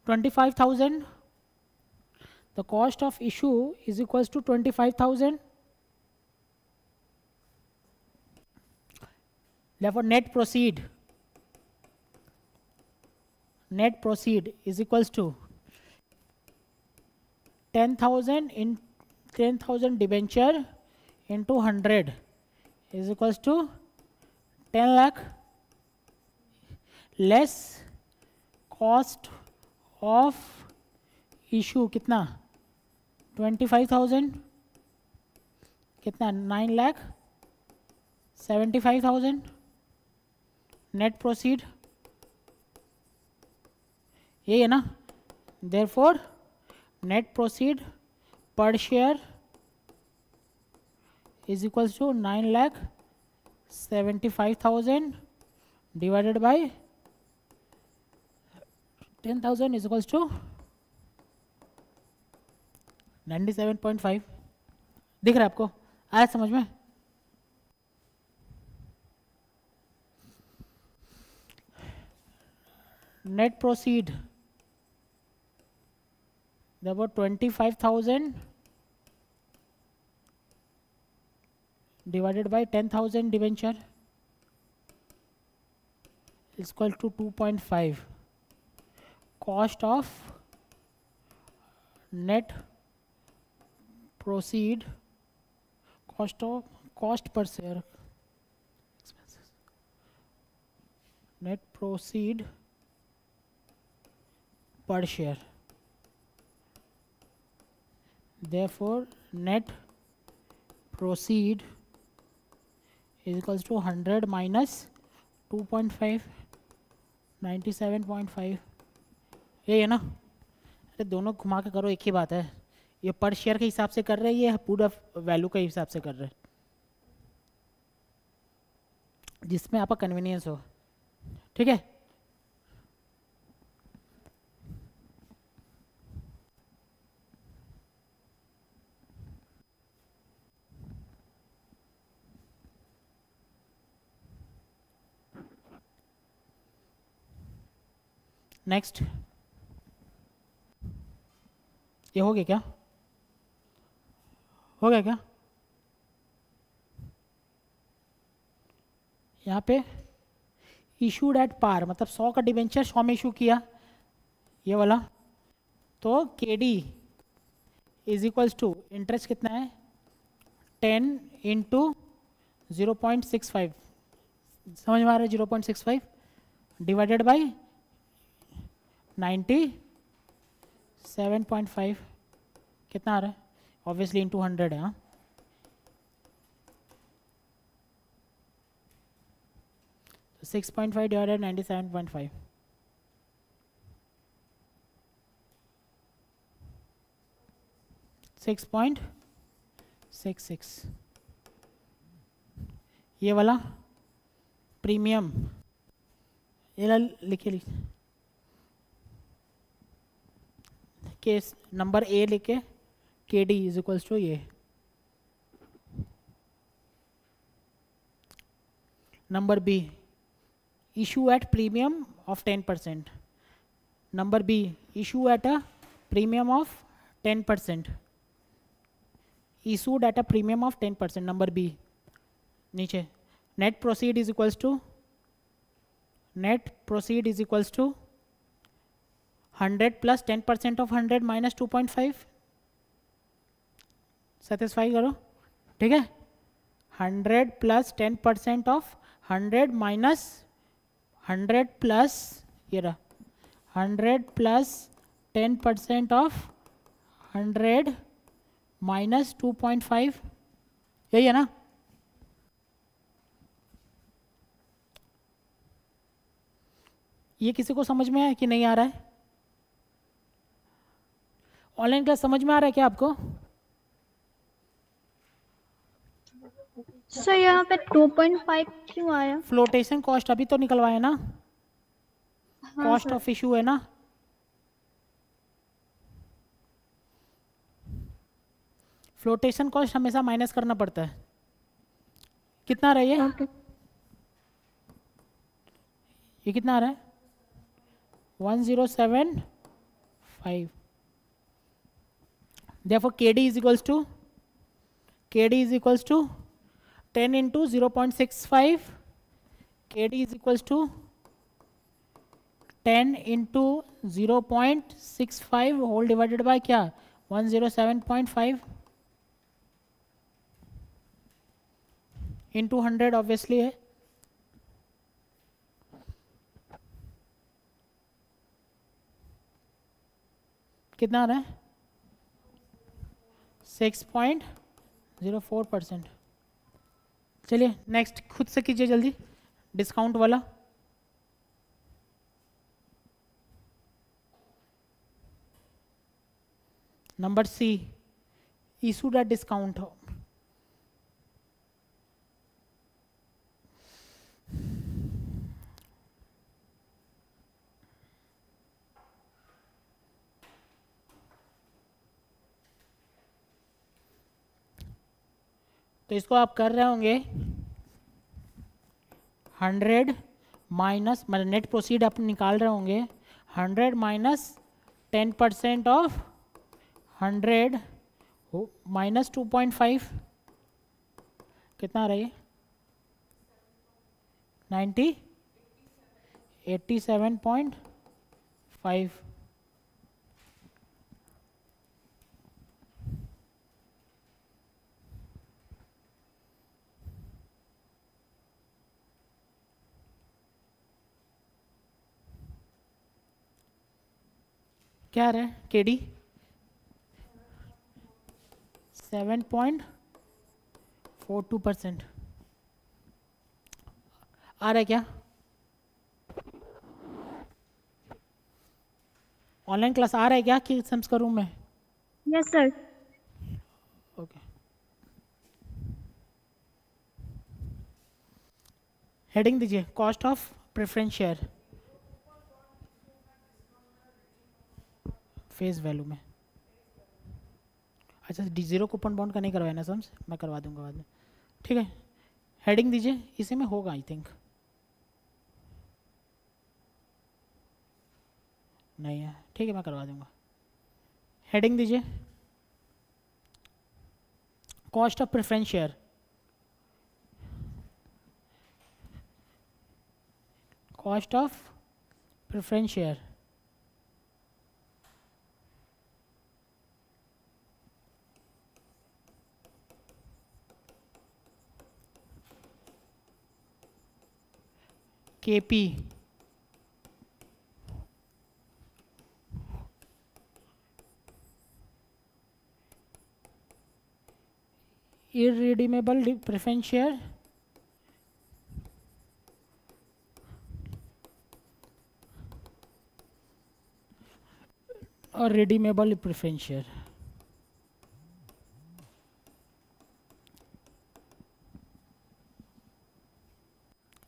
25,000. The cost of issue is equals to 25,000. Therefore, net proceed is equals to 10,000 in 10,000 debenture into 100 is equals to 10 lakh less cost of issue कितना 25,000 कितना 9,75,000 net proceed यही है ना. Therefore net proceed per share is equals to 9,75,000 divided by 10,000 is equals to 97.5. दिख रहा है आपको? आया समझ में? net proceed therefore 25,000 divided by 10,000 debenture is equal to 2.5. Cost of net proceed cost per share expenses net proceed per share. Therefore, net proceed is equals to 100 minus 2.5 97.5. ये है ना. अरे दोनों घुमा के करो एक ही बात है. ये पर शेयर के हिसाब से कर रहे हैं, ये पूरा वैल्यू के हिसाब से कर रहे हैं, जिसमें आपका कन्वीनियंस हो. ठीक है. नेक्स्ट ये हो गया क्या? हो गया क्या? यहाँ पे इशूड एट पार मतलब 100 का डिवेंचर 100 में इशू किया ये वाला, तो KD is equals to interest कितना है 10 इंटू 0.65 समझ में आ रहा है 0.65 डिवाइडेड बाई 97.5 कितना आ रहा है ऑब्वियसली इंटू 100 है. हाँ 6.5 डिवाइडेड 97.5 6.66 ये वाला प्रीमियम ये लिखिए केस नंबर ए लिखे K D is equals to ये number B issue at premium of 10%. Number B, issue at a premium of 10%. Issued at a premium of 10%. Number B. नीचे net proceed is equals to 100 plus 10% of 100 minus 2.5. Satisfy करो. ठीक है. 100 plus 10% of 100 minus 100 plus ये रहा 100 plus 10% of 100 minus 2.5 यही है ना. ये किसी को समझ में आया कि नहीं आ रहा है? ऑनलाइन क्लास समझ में आ रहा है क्या आपको? सर यहाँ पे 2.5 क्यों आया? फ्लोटेशन कॉस्ट अभी तो निकलवाया ना. हाँ कॉस्ट सर। ऑफ इशू है ना, फ्लोटेशन कॉस्ट हमेशा माइनस करना पड़ता है। कितना आ रहा है ओके। ये कितना आ रहा है 1075। therefore KD is equals to 10 into 0.65, KD is equals to 10 into 0.65 whole divided by क्या 107.5 इंटू 100 ऑब्वियसली है। कितना आ रहा है 6.04%। चलिए नेक्स्ट खुद से कीजिए जल्दी डिस्काउंट वाला। Number C issued at discount. तो इसको आप कर रहे होंगे 100 माइनस मतलब नेट प्रोसीड आप निकाल रहे होंगे 100 माइनस 10% ऑफ 100 माइनस 2.5 कितना आ रहा है 90 87.5। क्या आ रहा है केडी 7.42% आ रहा है क्या। ऑनलाइन क्लास आ रहा है क्या कि सम्स का रूम में। Yes sir. ओके हेडिंग दीजिए cost of preference share face value में। अच्छा D0 कूपन बॉन्ड का नहीं करवाया ना सम्स, मैं करवा दूंगा बाद में। ठीक है हेडिंग दीजिए इसी में होगा आई थिंक नहीं है ठीक है मैं करवा दूंगा। हेडिंग दीजिए cost of preference share. Cost of preference share KP irredeemable preference share और redeemable preference share।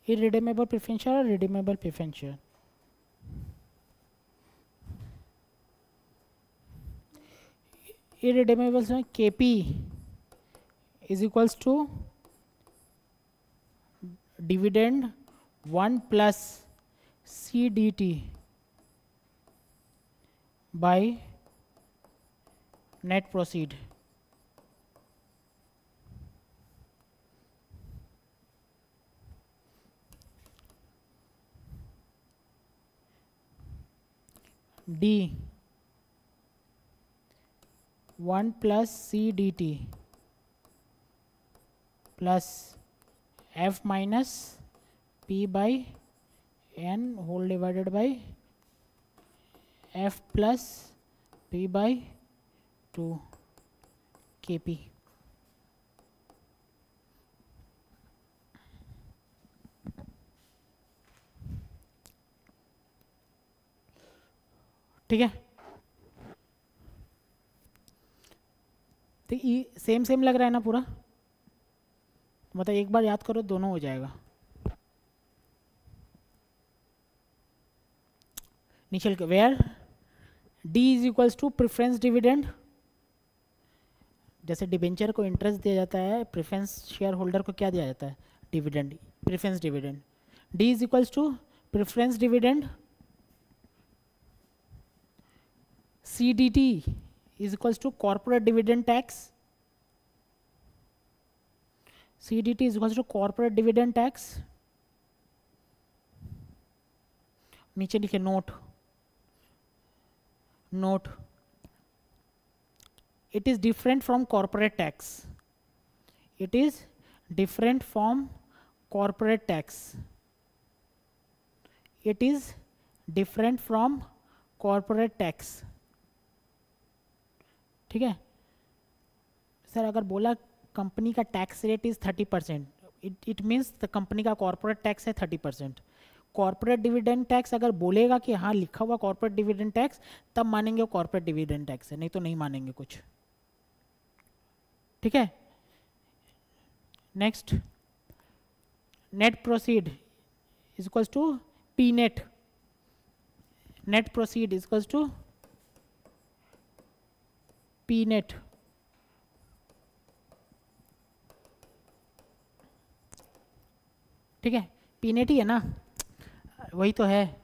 irredeemable preference share और redeemable preference share। irredeemable में KP is equals to dividend 1 plus CDT by net proceed। D 1 plus CDT plus F minus P by N whole divided by F plus P by 2 KP। ठीक है तो same same लग रहा है ना पूरा, मतलब एक बार याद करो दोनों हो जाएगा। नीचे where D is equals to preference dividend, जैसे डिबेंचर को इंटरेस्ट दिया जाता है, प्रेफरेंस शेयर होल्डर को क्या दिया जाता है, dividend, preference dividend. D is equals to preference dividend, CDT is equals to corporate dividend tax, CDT is equals to corporate dividend tax। नीचे लिखे note, note it is different from corporate tax, it is different from corporate tax, it is different from corporate tax। ठीक है sir, अगर बोला company का tax rate is 30%, it means the company का corporate tax है 30%। Corporate dividend tax अगर बोलेगा कि हाँ लिखा हुआ कॉर्पोरेट डिविडेंड टैक्स, तब मानेंगे कॉर्पोरेट डिविडेंड टैक्स है, नहीं तो नहीं मानेंगे कुछ। ठीक है, next net proceed is equals to P net, net proceed is equals to P net. ठीक है, पी नेट ही है ना, वही तो है,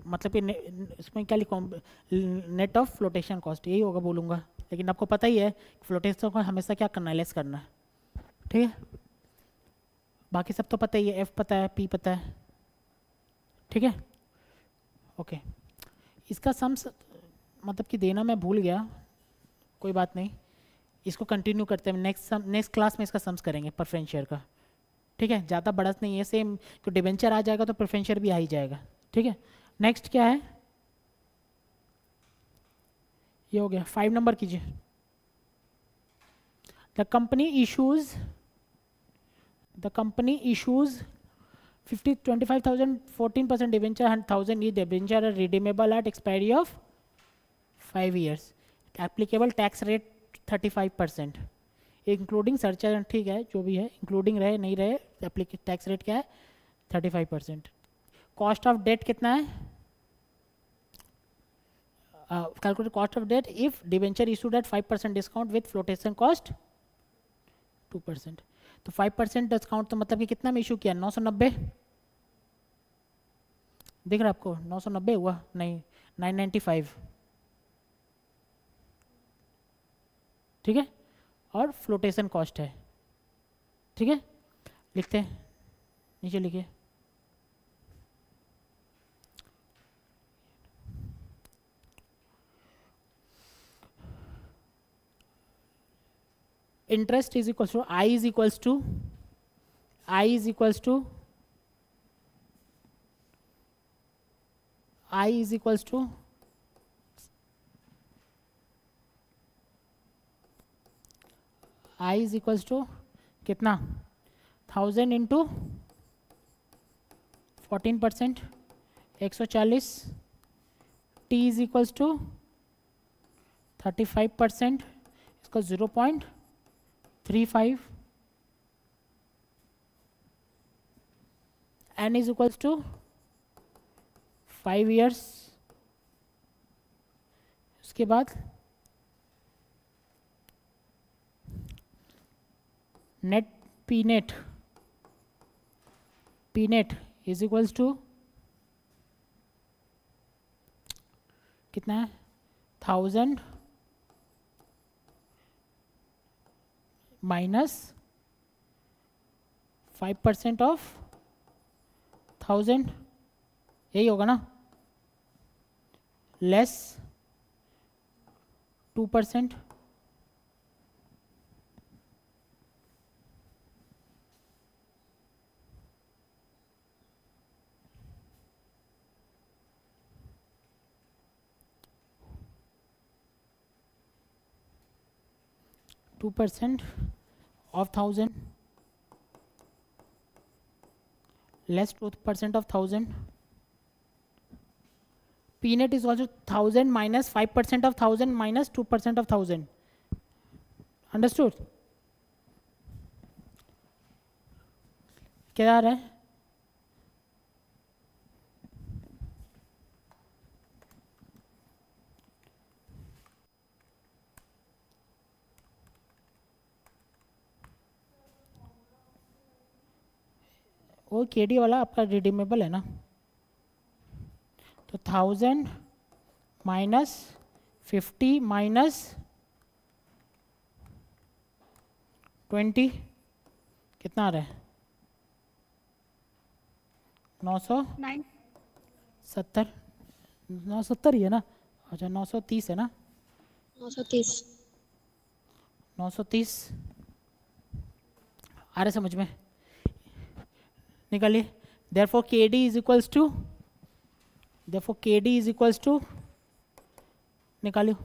मतलब कि इसमें क्या लिखूँ, नेट ऑफ फ्लोटेशन कॉस्ट, यही होगा बोलूँगा, लेकिन आपको पता ही है फ्लोटेशन को हमेशा क्या करना है, लेस करना है। ठीक है, बाकी सब तो पता ही है, एफ पता है, पी पता है। ठीक है, ओके, इसका सम्स मतलब कि देना मैं भूल गया, कोई बात नहीं, इसको कंटिन्यू करते हैं, नेक्स्ट क्लास में इसका सम्स करेंगे प्रेफरेंस शेयर का। ठीक है, ज़्यादा बड़ा नहीं है, सेम तो डिबेंचर आ जाएगा तो प्रेफरेंस शेयर भी आ ही जाएगा। ठीक है, नेक्स्ट क्या है, ये हो गया, 5 नंबर कीजिए। The company issues 25,000 14% debenture, 100,000 is debenture are redeemable at expiry of 5 years, applicable tax rate 35%, including surcharge, ठीक है जो भी है, इंक्लूडिंग रहे नहीं रहे, एप्लीकेट टैक्स रेट क्या है 35%। कॉस्ट ऑफ डेट कितना है, calculate cost of debt if debenture issued at 5% discount with flotation cost 2%। तो 5% डिस्काउंट तो मतलब कि कितना में इशू किया, 990 दिख रहा है आपको, 990 हुआ नहीं, 995। ठीक है, और फ्लोटेशन कॉस्ट है। ठीक है, लिखते हैं, नीचे लिखिए, interest is equals to I is equals to I is equals to I is equals to I is equals to कितना, 1000 into 14%, 140। T is equals to 35%, इसका 0.35। N is equals to 5 years। उसके बाद net P net is equals to कितना है, 1000 minus 5% of 1000, यही होगा ना, less 2%। % of 1000 less 2% of 1000। P net is also 1000 minus 5% of 1000 minus 2% of 1000। Understood? क्या आ रहा है, वो KD वाला आपका रिडीमेबल है ना, तो 1000 माइनस 50 माइनस 20 कितना आ रहा है? 970 970 ही है ना? अच्छा 930 है ना? 930। 930 आ रहा है समझ में? निकालिए। therefore KD is equals to, therefore KD is equals to, निकालियो।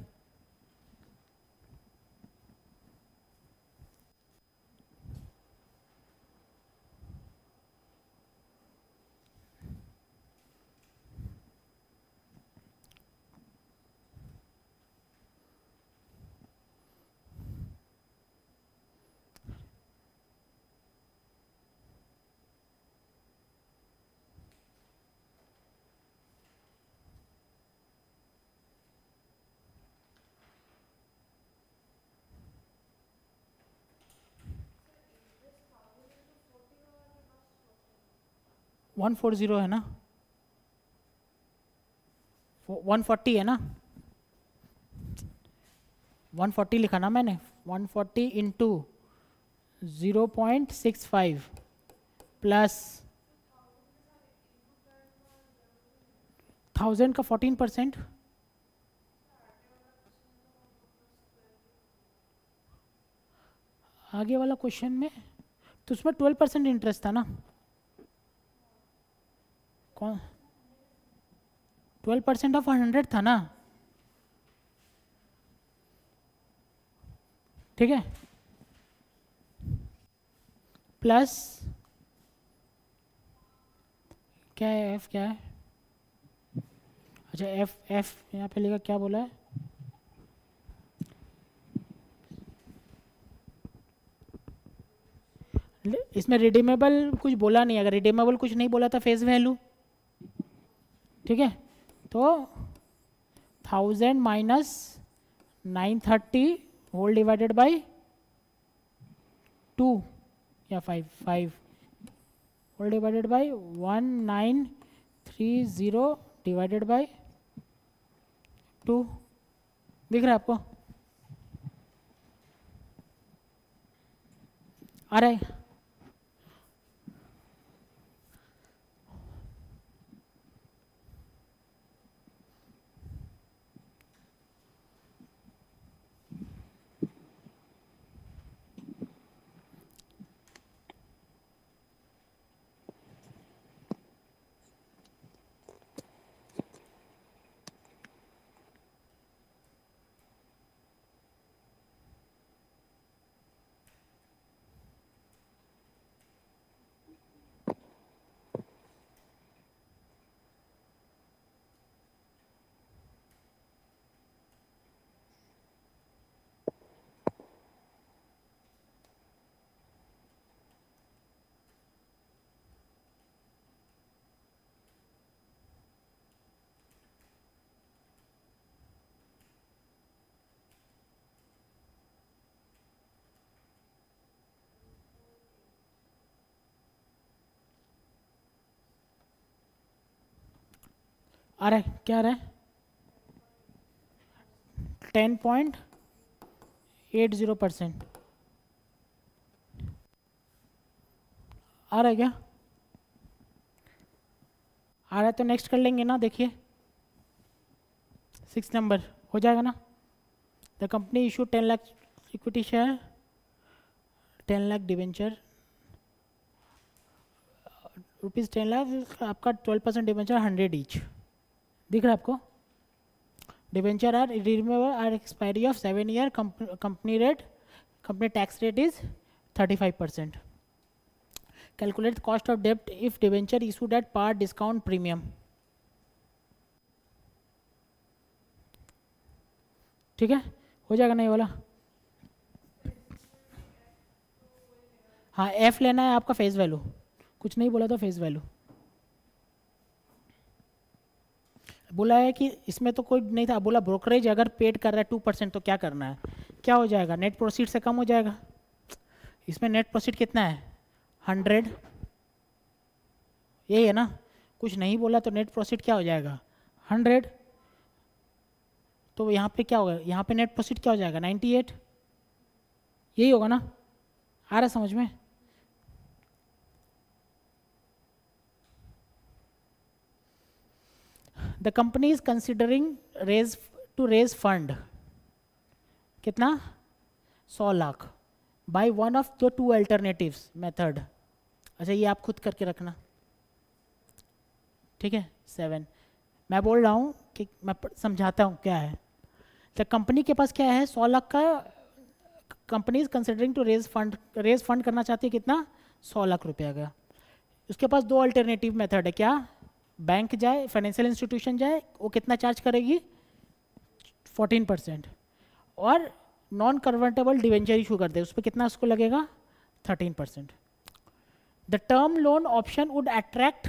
वन 140 है ना? 140 है ना? 140 लिखा ना मैंने, 140 इंटू 0.65 प्लस 1000 का 14%। आगे वाला क्वेश्चन में तो उसमें 12% इंटरेस्ट था ना? कौन 12% ऑफ 100 था ना? ठीक है, प्लस क्या है, एफ क्या है? अच्छा एफ यहाँ पे लिखा, क्या बोला है? इसमें रिडीमेबल कुछ बोला नहीं, अगर रिडीमेबल कुछ नहीं बोला था फेस वैल्यू, ठीक है, तो 1000 माइनस 930 होल डिवाइडेड बाई 2 या 5 whole divided by 1930 divided by 2। दिख रहा है आपको? आ रहा है? आ रहा है? क्या आ रहा है? 10.80%। आ रहा है क्या? आ रहा है तो नेक्स्ट कर लेंगे ना। देखिए 6 नंबर हो जाएगा ना। The company issue 10 lakh equity share, 10 lakh debenture, rupees 10 lakh, आपका 12% डिवेंचर 100 ईच। दिख रहा है आपको? Debenture are remember are expiry of 7 year, company rate, company tax rate is 35%। Calculate cost of डेब्ट if debenture issued at par discount premium. ठीक है, हो जाएगा नहीं वाला? हाँ एफ लेना है आपका, फेस वैल्यू कुछ नहीं बोला तो फेस वैल्यू बोला है कि इसमें तो कोई नहीं था। बोला ब्रोकरेज अगर पेड कर रहा है 2% तो क्या करना है, क्या हो जाएगा? नेट प्रोसीड से कम हो जाएगा। इसमें नेट प्रोसीड कितना है? 100 यही है ना, कुछ नहीं बोला तो नेट प्रॉफिट क्या हो जाएगा 100, तो यहाँ पे क्या होगा, यहाँ पे नेट प्रॉफिट क्या हो जाएगा 98, यही होगा ना, आ रहा समझ में? The company is considering raise fund, कितना 100 lakh by one of the 2 alternatives method. अच्छा ये आप खुद करके रखना, ठीक है। 7 मैं बोल रहा हूँ कि मैं समझाता हूँ क्या है। तो कंपनी के पास क्या है 100 लाख का, company is considering to raise fund करना चाहती है कितना 100 लाख रुपया का। उसके पास 2 अल्टरनेटिव मेथड है, क्या, बैंक जाए, फाइनेंशियल इंस्टीट्यूशन जाए, वो कितना चार्ज करेगी 14%, और नॉन कन्वर्टेबल डिवेंचर इशू कर दे, उस पर कितना उसको लगेगा 13%। The term loan option would attract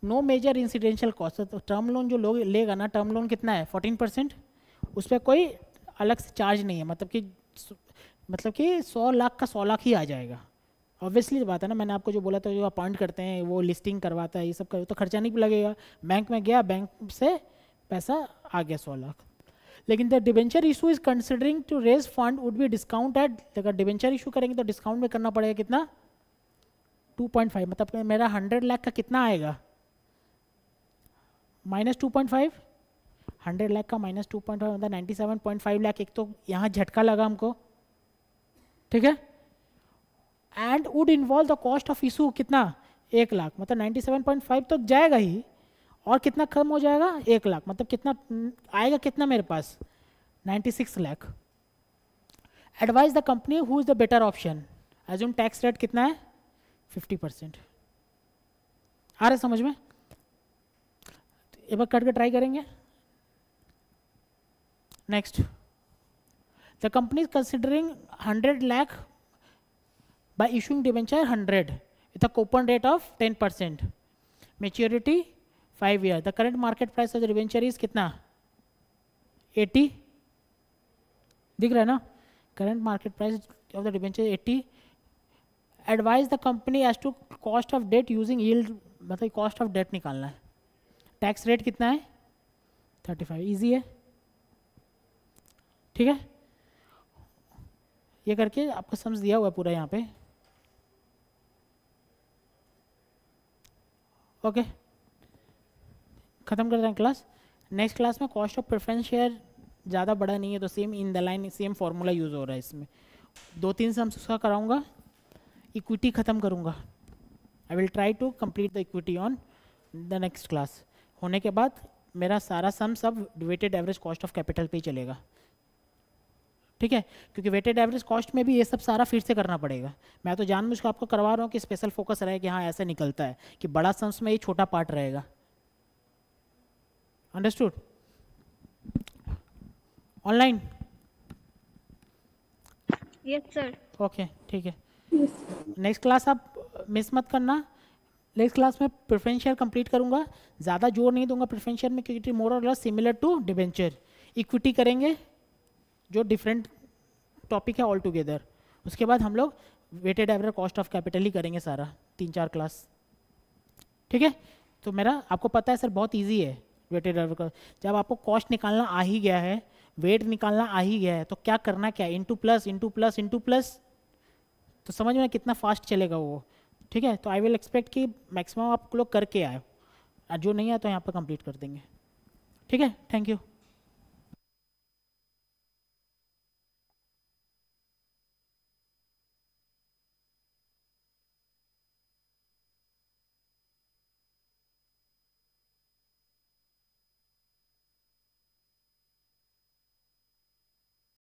no major incidental cost. तो टर्म लोन जो लोग लेगा ना, टर्म लोन कितना है 14%, उस पर कोई अलग से चार्ज नहीं है, मतलब कि 100 लाख का 100 लाख ही आ जाएगा। ऑब्वियसली बात है ना, मैंने आपको जो बोला था, जो अपॉइंट करते हैं वो लिस्टिंग करवाता है, ये सब कर तो खर्चा नहीं लगेगा, बैंक में गया, बैंक से पैसा आ गया 100 लाख। लेकिन the debenture issue is considering to raise fund would be discount at, अगर डिवेंचर इशू करेंगे तो डिस्काउंट में करना पड़ेगा कितना 2.5, मतलब मेरा 100 लाख का कितना आएगा -2.5, 100 लाख का -2.5 मतलब 97.5 लाख। एक तो यहाँ झटका लगा हमको, ठीक है। And would involve the cost of issue कितना 1 लाख, मतलब 97.5 तो जाएगा ही, और कितना कम हो जाएगा 1 लाख, मतलब कितना आएगा, कितना मेरे पास 96 lakh. Advise the company who is the better option, assume tax rate कितना है 50%। आ रहा है समझ में? एक बार करके ट्राई करेंगे। Next, the company is considering 100 lakh by issuing debenture 100 with a coupon rate of 10%, maturity 5 years, the current market price of the debenture is कितना 80, दिख रहा है ना, current market price of the debenture 80। advise the company as to cost of debt using yield, मतलब cost of debt निकालना है, tax rate कितना है 35, easy है, ठीक है। ये करके आपको समझ दिया हुआ है पूरा यहाँ पे, ओके ख़त्म कर रहे हैं क्लास। नेक्स्ट क्लास में कॉस्ट ऑफ प्रेफरेंस शेयर ज़्यादा बड़ा नहीं है, तो same in the line same formula use हो रहा है इसमें, 2-3 सम्स उसका कराऊंगा, इक्विटी ख़त्म करूंगा। I will try to complete the equity on the next class. होने के बाद मेरा सारा सम सब weighted average cost of capital पे ही चलेगा, ठीक है, क्योंकि वेटेड एवरेज कॉस्ट में भी ये सब सारा फिर से करना पड़ेगा। मैं तो जानबूझ के आपको करवा रहा हूँ कि स्पेशल फोकस रहे कि हाँ ऐसा निकलता है कि बड़ा सम्स में ये छोटा पार्ट रहेगा। Understood? Online? Yes sir. Okay ठीक है। नेक्स्ट क्लास आप मिस मत करना। नेक्स्ट क्लास में प्रेफरेंस शेयर कंप्लीट करूंगा, ज़्यादा जोर नहीं दूंगा प्रेफरेंस शेयर में, क्योंकि मोर और less similar to debenture. Equity करेंगे जो डिफरेंट टॉपिक है ऑल टुगेदर। उसके बाद हम लोग weighted average cost of capital ही करेंगे सारा 3-4 क्लास, ठीक है। तो मेरा आपको पता है सर बहुत इजी है वेटेड एवरेज। जब आपको कॉस्ट निकालना आ ही गया है, वेट निकालना आ ही गया है, तो क्या करना क्या, into plus into plus into plus, तो समझ में कितना फास्ट चलेगा वो, ठीक है। तो आई विल एक्सपेक्ट कि मैक्सिमम आप लोग करके आए, और जो नहीं आए तो यहाँ पर कंप्लीट कर देंगे, ठीक है। Thank you.